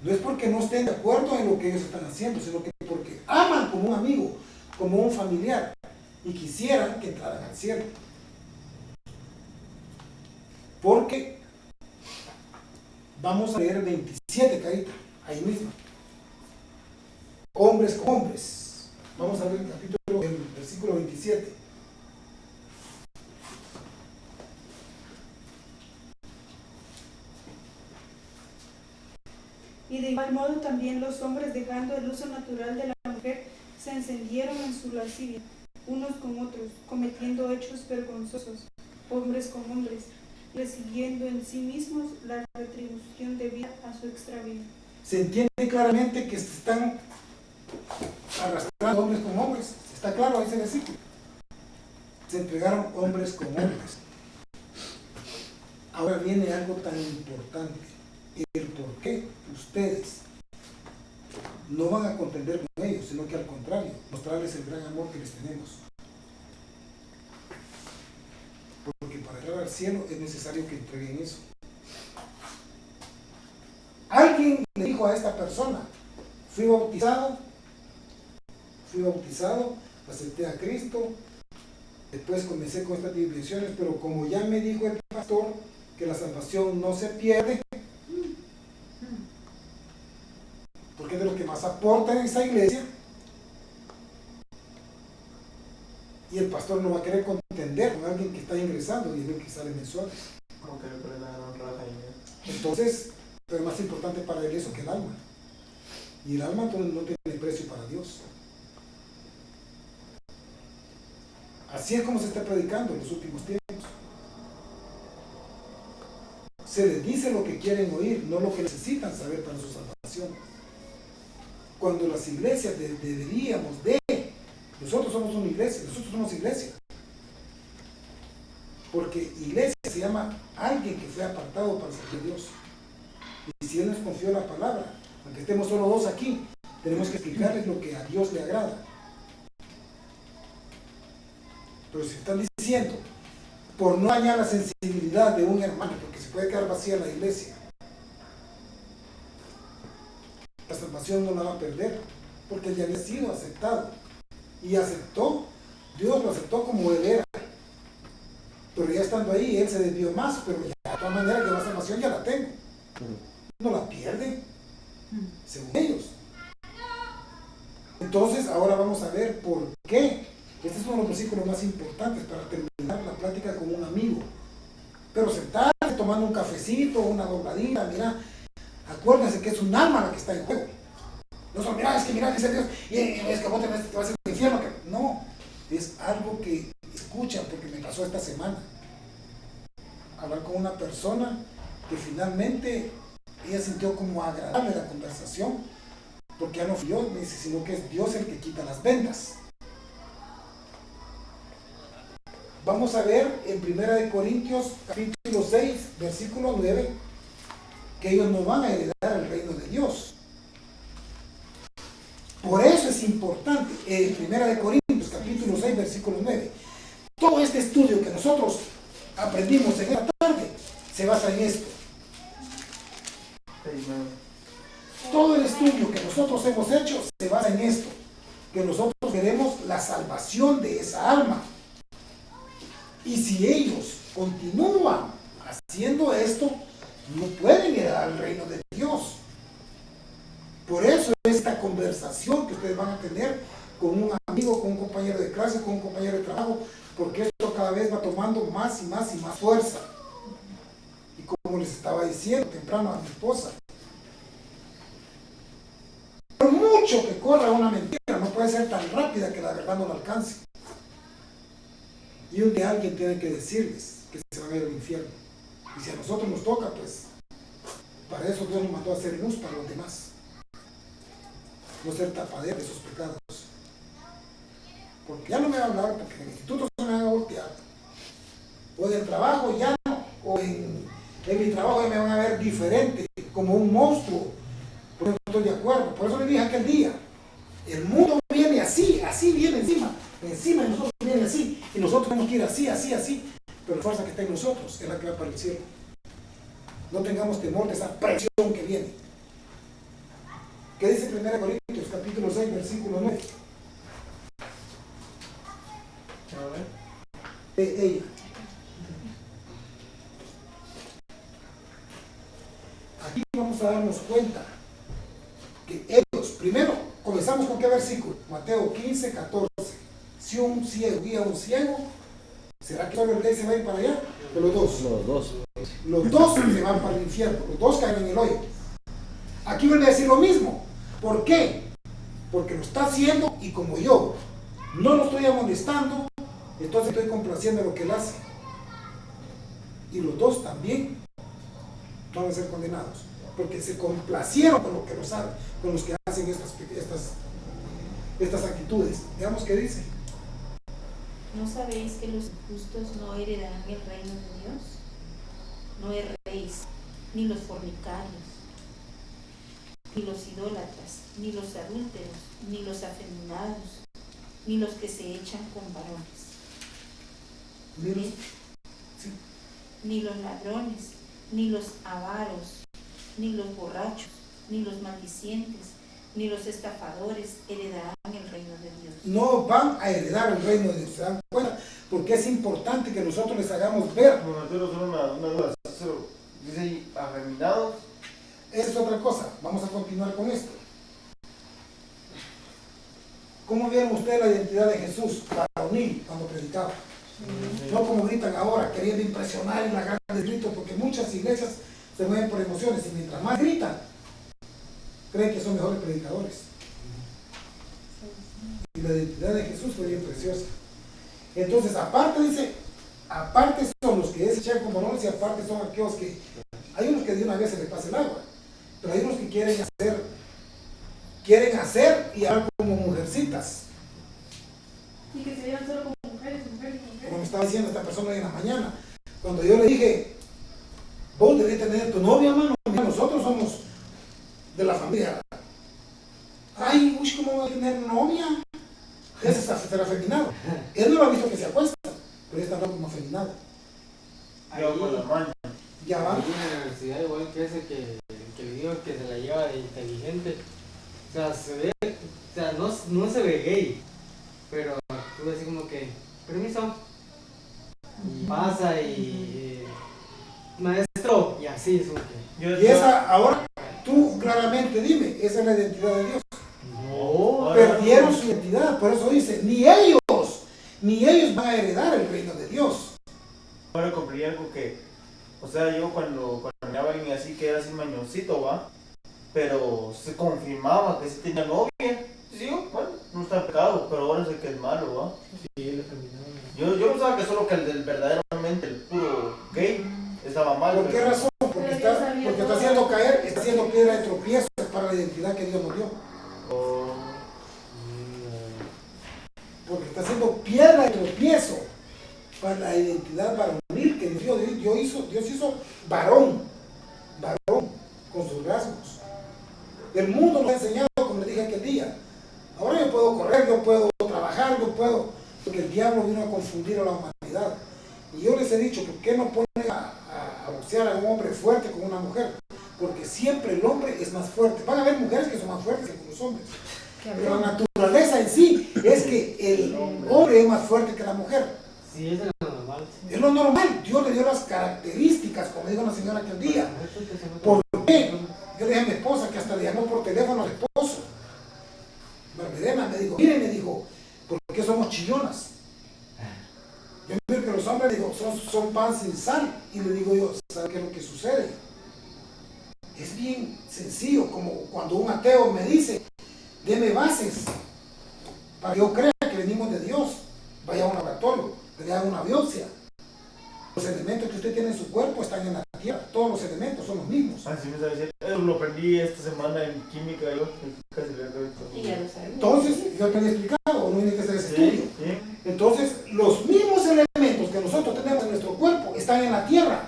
No es porque no estén de acuerdo en lo que ellos están haciendo, sino que porque aman como un amigo, como un familiar, y quisieran que entraran al cielo. Porque vamos a leer el 27, Carita, ahí mismo. Hombres con hombres. Vamos a ver el versículo 27. Y de igual modo también los hombres, dejando el uso natural de la mujer, se encendieron en su lascivia, unos con otros, cometiendo hechos vergonzosos, hombres con hombres, recibiendo en sí mismos la retribución debida a su extravío. Se entiende claramente que se están arrastrando hombres con hombres. ¿Está claro ese versículo? Se entregaron hombres con hombres. Ahora viene algo tan importante. El por qué ustedes no van a contender con ellos, sino que al contrario, mostrarles el gran amor que les tenemos. Porque para llegar al cielo es necesario que entreguen eso. Alguien le dijo a esta persona, fui bautizado, acepté a Cristo, después comencé con estas divisiones, pero como ya me dijo el pastor que la salvación no se pierde, porque es de lo que más aporta en esa iglesia, y el pastor no va a querer contender con alguien que está ingresando y es el que sale mensuales. Como que le ponen la gran raja y Entonces, pero es más importante para él eso que el alma. Y el alma entonces no tiene precio para Dios. Así es como se está predicando en los últimos tiempos. Se les dice lo que quieren oír, no lo que necesitan saber para su salvación. Cuando las iglesias deberíamos de... Nosotros somos una iglesia, nosotros somos iglesia. Porque iglesia se llama alguien que fue apartado para servir a Dios. Y si Él nos confió la palabra, aunque estemos solo 2 aquí, tenemos que explicarles lo que a Dios le agrada. Pero si están diciendo, por no dañar la sensibilidad de un hermano, porque se puede quedar vacía la iglesia, la salvación no la va a perder, porque él ya había sido aceptado. Y aceptó, Dios lo aceptó como él era. Pero ya estando ahí, él se desvió más, pero ya de todas maneras yo la salvación ya la tengo. No la pierde, según ellos. Entonces, ahora vamos a ver por qué. Este es uno de los versículos más importantes para terminar la plática con un amigo. Pero sentarse, tomando un cafecito, una dobladita, mira, acuérdense que es un alma la que está en juego. No solo, mira, dice Dios, y es que vos te vas al infierno. No, es algo que escuchan, porque me pasó esta semana. Hablar con una persona que finalmente ella sintió como agradable la conversación, porque ya no fui yo, sino que es Dios el que quita las vendas. Vamos a ver en 1 Corintios capítulo 6, versículo 9, que ellos no van a heredar el reino de Dios. Por eso es importante, en 1 Corintios capítulo 6, versículo 9, todo este estudio que nosotros aprendimos en esta tarde se basa en esto. Todo el estudio que nosotros hemos hecho se basa en esto, que nosotros queremos la salvación de esa alma. Y si ellos continúan haciendo esto, no pueden heredar el reino de Dios. Por eso esta conversación que ustedes van a tener con un amigo, con un compañero de clase, con un compañero de trabajo, porque esto cada vez va tomando más y más y más fuerza. Y como les estaba diciendo temprano a mi esposa, por mucho que corra una mentira, no puede ser tan rápida que la verdad no la alcance. Y un día alguien tiene que decirles que se van a ir al infierno. Y si a nosotros nos toca, pues para eso Dios nos mandó a hacer luz para los demás. No ser tapadera de esos pecados. Porque ya no me va a hablar, porque en el instituto se me va a voltear. O en el trabajo ya no. O en mi trabajo ya me van a ver diferente, como un monstruo. Por eso no estoy de acuerdo. Por eso le dije aquel día, el mundo viene así, así viene encima de nosotros viene así, y nosotros tenemos que ir así, así, así, pero la fuerza que está en nosotros es la que va para el cielo. No tengamos temor de esa presión que viene. ¿Qué dice 1 Corintios capítulo 6, versículo 9? Ella. Aquí vamos a darnos cuenta que ellos, primero, comenzamos con qué versículo, Mateo 15, 14. Si un ciego guía a un ciego, ¿será que solo el rey se va a ir para allá? ¿O los dos? Los dos. Los dos se van para el infierno, los dos caen en el hoyo. Aquí vuelve a decir lo mismo. ¿Por qué? Porque lo está haciendo y como yo no lo estoy amonestando, entonces estoy complaciendo lo que él hace. Y los dos también van a ser condenados, porque se complacieron con lo que los que hacen estas actitudes. Veamos qué dice. ¿No sabéis que los justos no heredarán el reino de Dios? No erréis, ni los fornicarios, ni los idólatras, ni los adúlteros, ni los afeminados, ni los que se echan con varones, ni los ladrones, ni los avaros, ni los borrachos, ni los maldicientes, ni los estafadores heredarán el reino de Dios. No van a heredar el reino de Dios, ¿se dan cuenta? Porque es importante que nosotros les hagamos ver. Una duda. Dice ahí, afeminados. Esa es otra cosa. Vamos a continuar con esto. ¿Cómo vieron ustedes la identidad de Jesús varonil cuando predicaba? No como gritan ahora, queriendo impresionar en la grandes gritos, porque muchas iglesias se mueven por emociones y mientras más gritan, creen que son mejores predicadores. Y la identidad de Jesús fue bien preciosa. Entonces, aparte dice, aparte son los que se echan con varones y aparte son aquellos que, hay unos que de una vez se les pasa el agua, pero hay unos que quieren hacer y hablar como mujercitas. Y que se llevan solo como mujeres. Como me estaba diciendo esta persona hoy en la mañana, cuando yo le dije, vos debes tener tu novia, mano, mira, nosotros somos de la familia. Ay, uy, ¿cómo va a tener novia? Ese será afeminado. Él no lo ha visto que se acuesta, pero él está hablando como afeminado. Yo con la maña. Ya va. Hay una universidad igual que ese que le digo que se la lleva de inteligente. O sea, se ve, o sea, no se ve gay, pero tú así como que, permiso, y pasa y maestro, y así es como que. Y esa, ahora, tú claramente dime, esa es la identidad de Dios. No, Perdieron su identidad, por eso dice, ni ellos van a heredar el reino de Dios. Ahora comprendí algo que, o sea, yo cuando miraba a alguien así que era así mañoncito, va, pero se confirmaba que sí tenía novia. Sí, bueno, no está en pecado, pero ahora sé que es malo, va. sí, él es feminado. Yo pensaba que solo que el del verdaderamente, el puro gay, estaba mal. ¿Por qué razón? Porque está haciendo caer, está haciendo piedra de tropiezo para la identidad que Dios nos dio. Porque está haciendo piedra de tropiezo para la identidad varonil que Dios hizo varón con sus rasgos. El mundo nos ha enseñado, como le dije aquel día, ahora yo puedo correr, yo puedo trabajar, porque el diablo vino a confundir a la humanidad. Y yo les he dicho, ¿por qué no ponen a boxear a un hombre fuerte con una mujer? Porque siempre el hombre es más fuerte. Van a haber mujeres que son más fuertes que los hombres. Pero la naturaleza en sí es que el hombre es más fuerte que la mujer. Sí, eso es lo normal. Sí. Es lo normal. Dios le dio las características, como dijo la señora aquel día. ¿Por qué? Yo le dije a mi esposa que hasta le llamó por teléfono al esposo. Barbedena me dijo, mire, me dijo, ¿por qué somos chillonas? Yo miro que los hombres, digo, son pan sin sal. Y le digo yo, ¿sabe qué es lo que sucede? Es bien sencillo, como cuando un ateo me dice, deme bases Para que yo crea que venimos de Dios, vaya a un laboratorio, que le haga una biopsia. Los elementos que usted tiene en su cuerpo están en la tierra, todos los elementos son los mismos. Así me sabe decir. Lo aprendí esta semana en química, yo casi le acabo Y ya lo sabemos. Entonces, yo te había explicado, o no tiene que hacer ese estudio. Sí. Entonces, los mismos elementos que nosotros tenemos en nuestro cuerpo están en la tierra.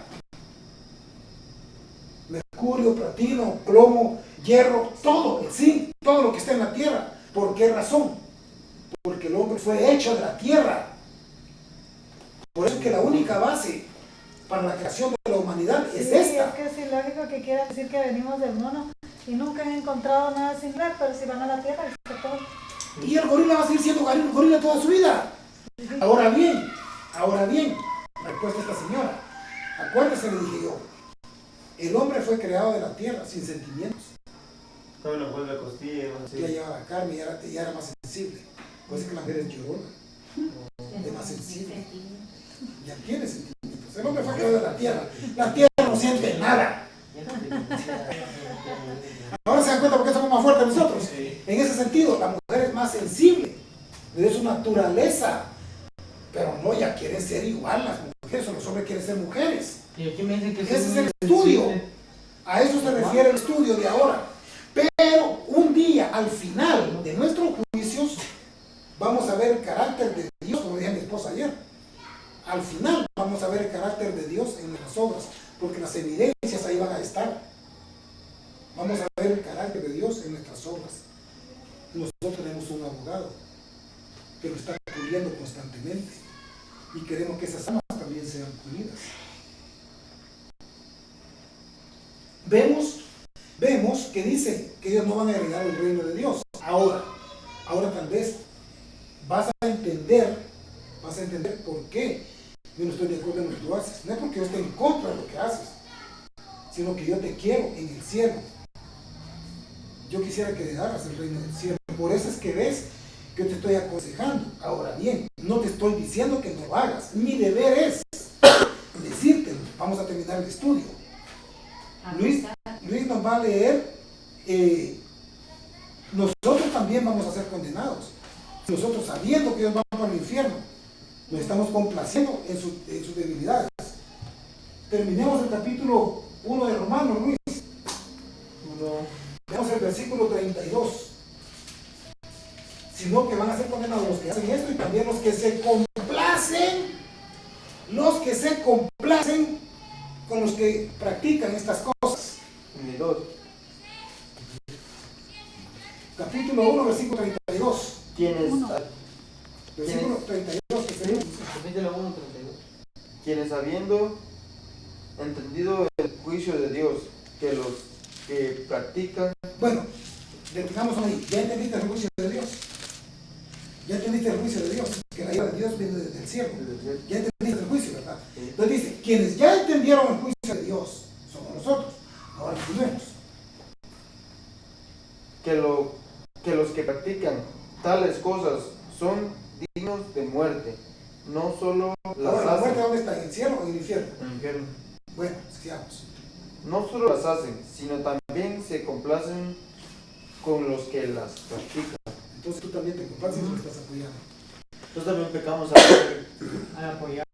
Mercurio, platino, plomo, hierro, todo, el zinc, todo lo que está en la tierra. ¿Por qué razón? Porque el hombre fue hecho de la tierra. Por eso es que la única base para la creación de la humanidad es Sí, esta. es que es ilógico que quieran decir que venimos del mono y nunca han encontrado nada similar, pero si van a la tierra, está todo. Y el gorila va a seguir siendo gorila toda su vida. Ahora bien, respuesta a esta señora. Acuérdese, le dije yo, el hombre fue creado de la tierra sin sentimientos. Estaba en la cual de la costilla, no sé. Ya llevaba la carne y ya era más sensible. Por eso es que la mujer es llorona, es más sensible. Ya tiene sentimientos. El hombre fue creado de la tierra. La tierra no siente nada. Ahora se dan cuenta por qué somos más fuertes nosotros. En ese sentido, la mujer es más sensible de su naturaleza. Pero no, ya quieren ser igual las mujeres, o los hombres quieren ser mujeres. Y aquí me dicen que Ese soy es el muy estudio. sensible. A eso se refiere el estudio de ahora. Pero un día, al final de nuestros juicios, vamos a ver el carácter de Dios, como dije a mi esposa ayer. Al final vamos a ver el carácter de Dios en nuestras obras, porque las evidencias ahí van a estar. Vamos a ver el carácter de Dios en nuestras obras. Nosotros tenemos un abogado que lo está puliendo constantemente y queremos que esas almas también sean pulidas. Vemos que dice que ellos no van a heredar el reino de Dios. Ahora tal vez vas a entender por qué yo no estoy de acuerdo en lo que tú haces. No es porque yo esté en contra de lo que haces, sino que yo te quiero en el cielo. Yo quisiera que heredaras el reino del cielo. Por eso es que ves que yo te estoy aconsejando. Ahora bien, no te estoy diciendo que no lo hagas. Mi deber es decírtelo. Vamos a terminar el estudio. Luis nos va a leer. Nosotros también vamos a ser condenados. Nosotros, sabiendo que ellos van para el infierno, nos estamos complaciendo en sus debilidades. Terminemos el capítulo 1 de Romanos, Luis. Veamos el versículo 32. Sino que van a ser condenados los que hacen esto y también los que se complacen con los que practican estas cosas. Capítulo 1, versículo 32. Versículo 32 que se lee. Capítulo 1, 32. Quienes habiendo entendido el juicio de Dios, que los que practican. Bueno, detengamos ahí. ¿Ya entendiste el juicio de Dios? ¿Ya entendiste el juicio de Dios? Que la ira de Dios viene desde el cielo. Ya entendiste el juicio, ¿verdad? Entonces dice, quienes ya entendieron el juicio de Dios somos nosotros. Ahora continuemos. Que los que practican tales cosas son dignos de muerte, no solo las Ahora, ¿la muerte hacen, dónde está? ¿En el cielo o en el infierno? En el infierno. Bueno, sigamos. no solo las hacen, sino también se complacen con los que las practican. Entonces tú también te complaces y lo estás apoyando. Nosotros también pecamos Al apoyar.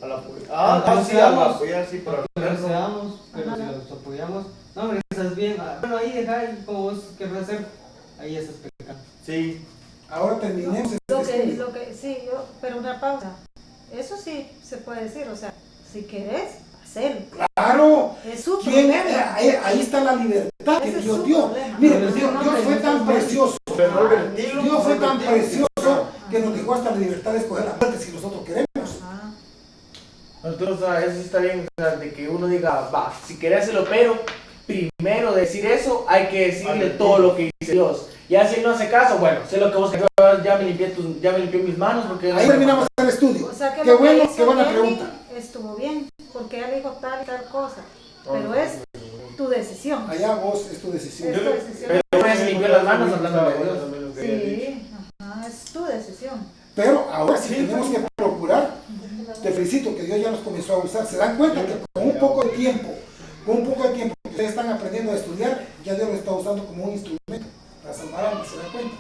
al apoyar. Al apoyar, sí, pero Que los seamos, pero si los apoyamos. No, hombre, estás bien. Bueno, ahí deja, y como vos querrás hacer, ahí estás pecando. sí. Ahora terminemos este estudio. Pero una pausa. Eso sí se puede decir, o sea, si querés, hacerlo. Claro. Es su ¿Quién? problema. Ahí está la libertad que Ese es Dios su dio. problema. Mire, Pero Dios no, fue no tan estás mal. precioso. Pero no revertirlo. Dios fue tan precioso que nos dejó hasta la libertad de escoger la muerte si nosotros queremos. Ah, Entonces, eso sí está bien, o sea, de que uno diga, va, si querés hacerlo, pero primero de decir eso, hay que decirle todo lo que dice Dios. Ya si él no hace caso, bueno, sé lo que vos querés, ya me limpié mis manos porque... Ahí terminamos el estudio. o sea que Qué lo que bueno, hizo qué buena Jenny pregunta. estuvo bien, porque ella dijo tal y tal cosa. Pero es tu decisión. Allá vos es tu decisión. Es tu decisión. Pero me limpió las manos hablando de Dios. Sí, ajá, es tu decisión. Pero ahora sí tenemos que procurar. Te felicito que Dios ya nos comenzó a usar. Se dan cuenta que con un poco de tiempo que ustedes están aprendiendo a estudiar, ya Dios lo está usando como un instrumento para salvar almas. ¿Se dan cuenta?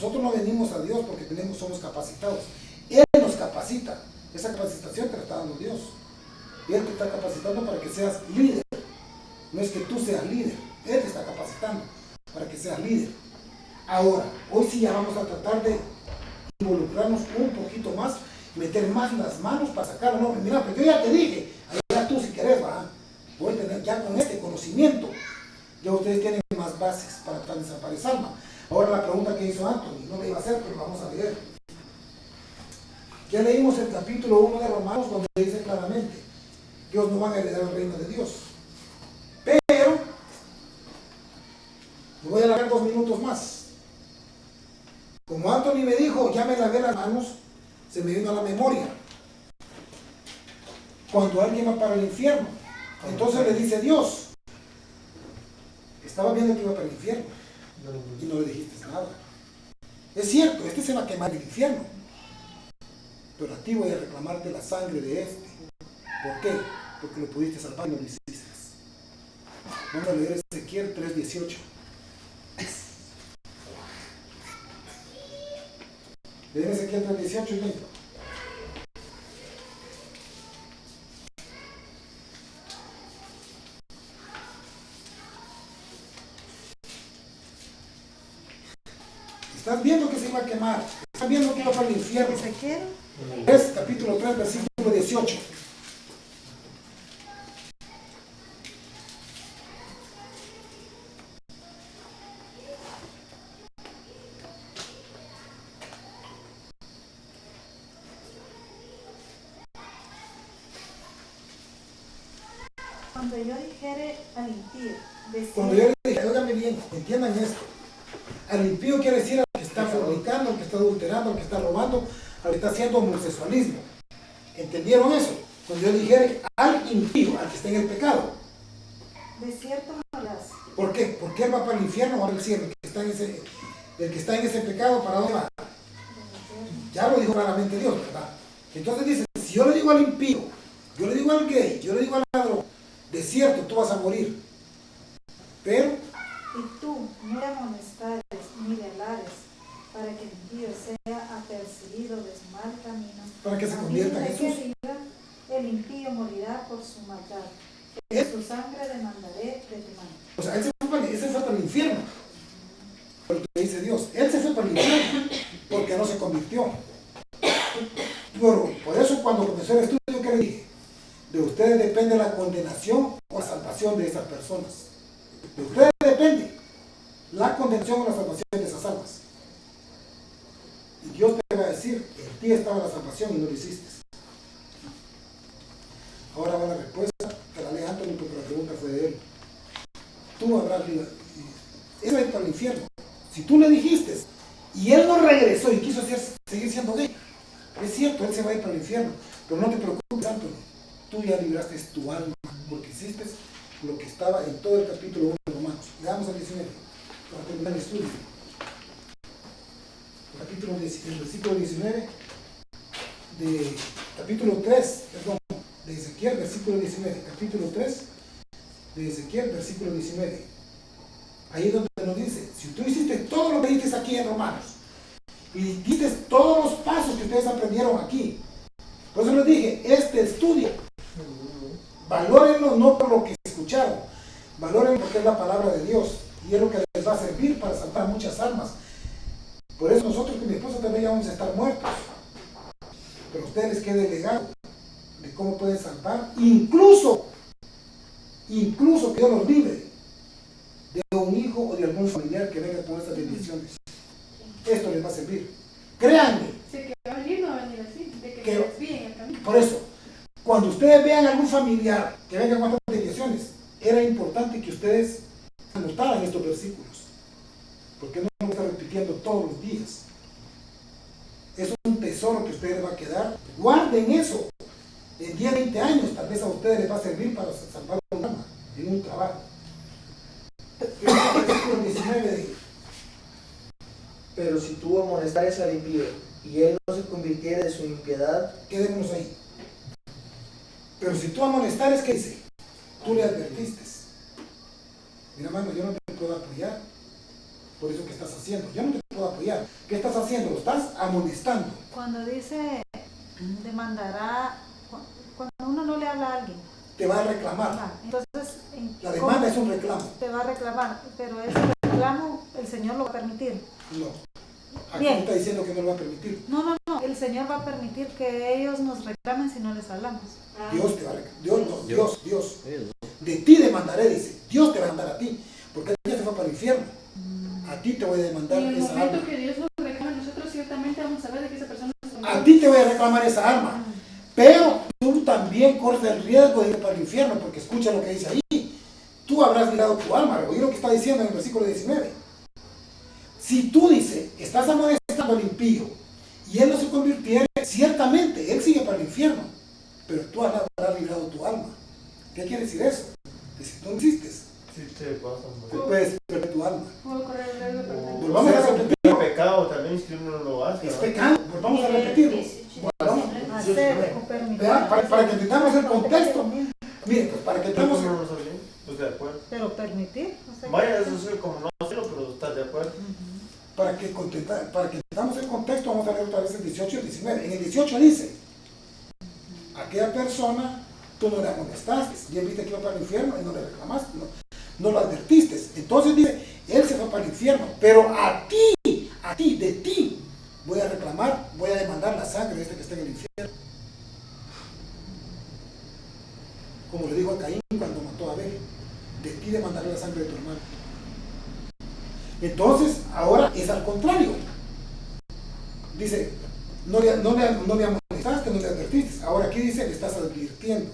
Nosotros no venimos a Dios porque somos capacitados. Él nos capacita. Esa capacitación te la está dando Dios. Y Él te está capacitando para que seas líder. No es que tú seas líder. Él te está capacitando para que seas líder. Ahora, hoy sí ya vamos a tratar de involucrarnos un poquito más, meter más las manos para sacarlo. No, mira, pero yo ya te dije, allá tú si querés, va. Voy a tener ya con este conocimiento, ya ustedes tienen más bases para desaparecer alma. Ahora la pregunta que hizo Anthony, no la iba a hacer, pero vamos a leer. Ya leímos el capítulo 1 de Romanos, donde dice claramente, Dios no van a heredar el reino de Dios. Pero, me voy a alargar 2 minutos más. Como Anthony me dijo, ya me lavé las manos, se me vino a la memoria. Cuando alguien va para el infierno, entonces le dice Dios, estaba viendo que iba para el infierno y no le dijiste nada. Es cierto, este se va a quemar el infierno, pero a ti voy a reclamarte la sangre de este. ¿Por qué? Porque lo pudiste salvar y no lo hiciste. Vamos a leer Ezequiel 3:18. Leer Ezequiel 3:18 y 20. Estás viendo que se iba a quemar. Estás viendo que iba para el infierno. Ezequiel. Es capítulo 3, versículo 18. Cuando yo dijere al impío, Cuando yo le dije, óigame bien, entiendan esto. Al impío quiere decir al que está fornicando, al que está adulterando, al que está robando, al que está haciendo homosexualismo. ¿Entendieron eso? Cuando yo dijere al impío, al que está en el pecado. de cierto me hablas. ¿Por qué? Porque él va para el infierno o al cielo. El que está en ese pecado, ¿para dónde va? Ya lo dijo claramente Dios, ¿verdad? Entonces dice, si yo le digo al impío, yo le digo al gay, yo le digo al ladrón, de cierto tú vas a morir. Pero Y tú no le amonestares ni le alares, para que el impío sea apercibido de su mal camino. para que se A fin convierta en de que Jesús. viva, el impío morirá por su maldad. Su sangre demandaré de tu mano. O sea, él se fue para el infierno. Por lo que dice Dios, él se fue para el infierno porque no se convirtió. Por eso cuando comenzó el estudio, ¿qué le dije? De ustedes depende la condenación o la salvación de esas personas. De ustedes depende la condenación o la salvación de esas almas. Y Dios te va a decir, en ti estaba la salvación y no lo hiciste. Ahora va la respuesta, te la lee Anthony porque la pregunta fue de él. Tú habrás vida. Eso es para el infierno. Si tú le dijiste y él no regresó y quiso seguir siendo gay, es cierto, él se va a ir para el infierno. Pero no te preocupes, Anthony. Tú ya libraste tu alma porque hiciste lo que estaba en todo el capítulo 1 de Romanos. Veamos al 19 para terminar el estudio. El versículo 19 de capítulo 3, perdón, de Ezequiel, versículo 19, capítulo 3 de Ezequiel, versículo 19. Ahí es donde nos dice, si tú hiciste todo lo que dices aquí en Romanos y diste todos los pasos que ustedes aprendieron aquí, por eso les dije, este estudio, valórenlo no por lo que escucharon, valórenlo porque es la palabra de Dios y es lo que les va a servir para salvar muchas almas. Por eso nosotros con mi esposa también ya vamos a estar muertos, pero a ustedes les queda el legado de cómo pueden salvar, incluso que Dios los libre de un hijo o de algún familiar que venga con estas bendiciones. Esto les va a servir. Créanme. Sé que va a venir, no va a venir así, de que Que- se desvíen el camino. Por eso, cuando ustedes vean algún familiar que venga con estas bendiciones, era importante que ustedes anotaran estos versículos, porque no lo están repitiendo todos los días. Es un tesoro que a ustedes les va a quedar. Guarden eso. En 10, 20 años, tal vez a ustedes les va a servir para salvar un alma en un trabajo. El versículo 19 de Pero si tú amonestares al impío y él no se convirtiere de su impiedad, quedémonos ahí. Pero si tú amonestares, ¿qué dice? Tú le advertiste. Mira, hermano, yo no te puedo apoyar por eso que estás haciendo. Yo no te puedo puedo apoyar. ¿Qué estás haciendo? Lo estás amonestando. Cuando dice demandará, cuando uno no le habla a alguien, Te va a reclamar. entonces La demanda es un reclamo. te va a reclamar, pero ese reclamo el Señor lo va a permitir. No. Aquí Bien. está diciendo que no lo va a permitir. No, el Señor va a permitir que ellos nos reclamen si no les hablamos. Dios te va a reclamar. Dios. De ti demandaré, dice. Dios te va a demandar a ti. Porque ella se fue para el infierno. A ti te voy a Y demandar en el esa momento alma. que Dios nos reclama, nosotros ciertamente vamos a ver de que esa persona se A ti te voy a reclamar esa alma. Pero tú también corres el riesgo de ir para el infierno. Porque escucha lo que dice ahí. Tú habrás mirado tu alma. Oí lo que está diciendo en el versículo 19. Si tú dices, estás amonestando al impío y él no se convirtiera, ciertamente él sigue para el infierno, pero tú habrás librado tu alma. ¿Qué quiere decir eso? Que si tú no existes, Sí, te pasa, te puedes perder tu alma. puedo correr el riesgo de perder. Volvamos a repetir. Es pecado también si uno no lo hace. Es ¿no? pecado, volvamos a repetirlo. Bueno, Hacer o permitir. vean, para que entendamos el contexto. Miren, pues para que ¿Estamos entendamos. no lo sabe? Pues de acuerdo. Pero permitir. O sea, Vaya, eso es como no hacerlo, pero estás de acuerdo. Para que entendamos el contexto, vamos a leer otra vez el 18 y el 19. En el 18 dice, aquella persona, tú no le amonestaste, bien viste que iba para el infierno y no le reclamaste, no lo advertiste. Entonces dice, él se fue para el infierno, pero a ti, de ti, voy a reclamar, voy a demandar la sangre de este que está en el infierno. Como le dijo a Caín cuando mató a Abel, de ti demandaré la sangre de tu hermano. Entonces, ahora es al contrario. Dice, no le amonestaste, no le advertiste. Ahora aquí dice, le estás advirtiendo.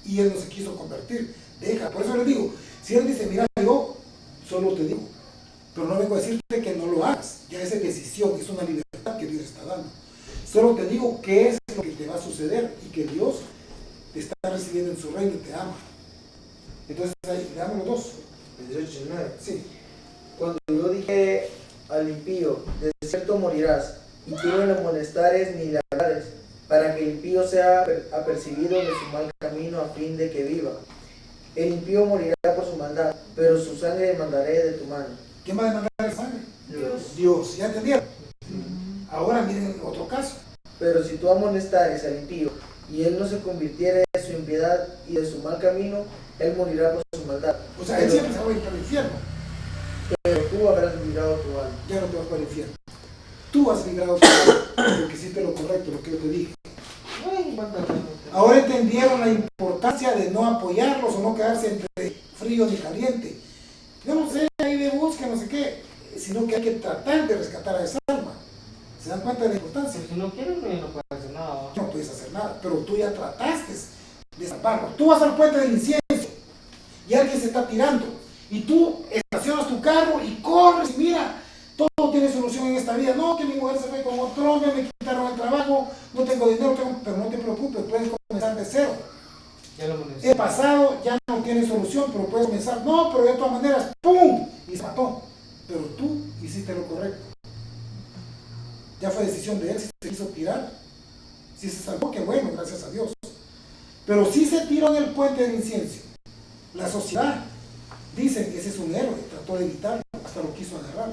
Y él no se quiso convertir. Deja, por eso le digo, si él dice, mira, yo solo te digo, pero no vengo a decirte que no lo hagas. Ya es decisión, es una libertad que Dios está dando. Solo te digo qué es lo que te va a suceder y que Dios te está recibiendo en su reino y te ama. Entonces, ahí, veamos los dos. 18 y 19. Sí. Cuando yo dije al impío, de cierto morirás, y tú no le amonestares ni le hablares, para que el impío sea apercibido de su mal camino a fin de que viva. El impío morirá por su maldad, pero su sangre demandaré de tu mano. ¿Quién va a demandar la sangre? Dios. Dios, ¿ya entendieron? Ahora miren otro caso. Pero si tú amonestares al impío, y él no se convirtiere de su impiedad y de su mal camino, él morirá por su maldad. O sea, él siempre se va a ir para el infierno. Pero tú habrás librado tu alma. Ya no te vas para el infierno. Tú has librado tu alma porque hiciste lo correcto, lo que yo te dije. Ahora entendieron la importancia de no apoyarlos o no quedarse entre frío ni caliente. Yo no sé, ahí de busca, no sé qué, sino que hay que tratar de rescatar a esa alma. ¿Se dan cuenta de la importancia? Si no quieres, no puedes hacer nada. No puedes hacer nada, pero tú ya trataste de salvarlo. Tú vas al puente del incienso y alguien se está tirando y tú estacionas tu carro y corres y mira, todo tiene solución en esta vida. No, que mi mujer se fue con otro hombre, me quitaron el trabajo, no tengo dinero, pero no te preocupes, puedes comenzar de cero. Ya lo amonesté. El pasado ya no tiene solución, pero puedes comenzar. No, pero de todas maneras, ¡pum! Y se mató. Pero tú hiciste lo correcto. Ya fue decisión de él si se quiso tirar. Si se salvó, qué bueno, gracias a Dios. Pero si se tiró en el puente del incienso. La sociedad dice que ese es un héroe, trató de evitarlo, hasta lo quiso agarrar.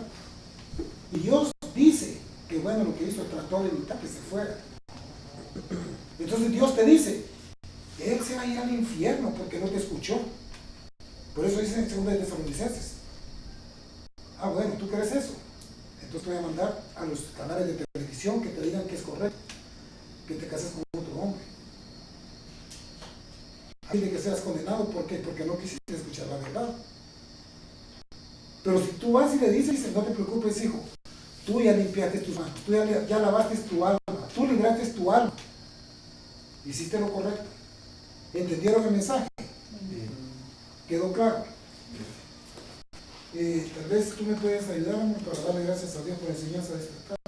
Y Dios dice que bueno, lo que hizo, trató de evitar que se fuera. Entonces Dios te dice, él se va a ir al infierno porque no te escuchó. Por eso dice en 2 de Tesalonicenses. Ah, bueno, ¿tú crees eso? Entonces te voy a mandar a los canales de televisión que te digan que es correcto, que te cases con otro hombre. Hay de que seas condenado, ¿por qué? Porque no quisiste escuchar la verdad. Pero si tú vas y le dices, no te preocupes, hijo, tú ya limpiaste tus manos, tú ya lavaste tu alma, tú libraste tu alma, hiciste lo correcto. ¿Entendieron el mensaje? ¿Quedó claro? Tal vez tú me puedes ayudar, amor, para darle gracias a Dios por la enseñanza de esta tarde.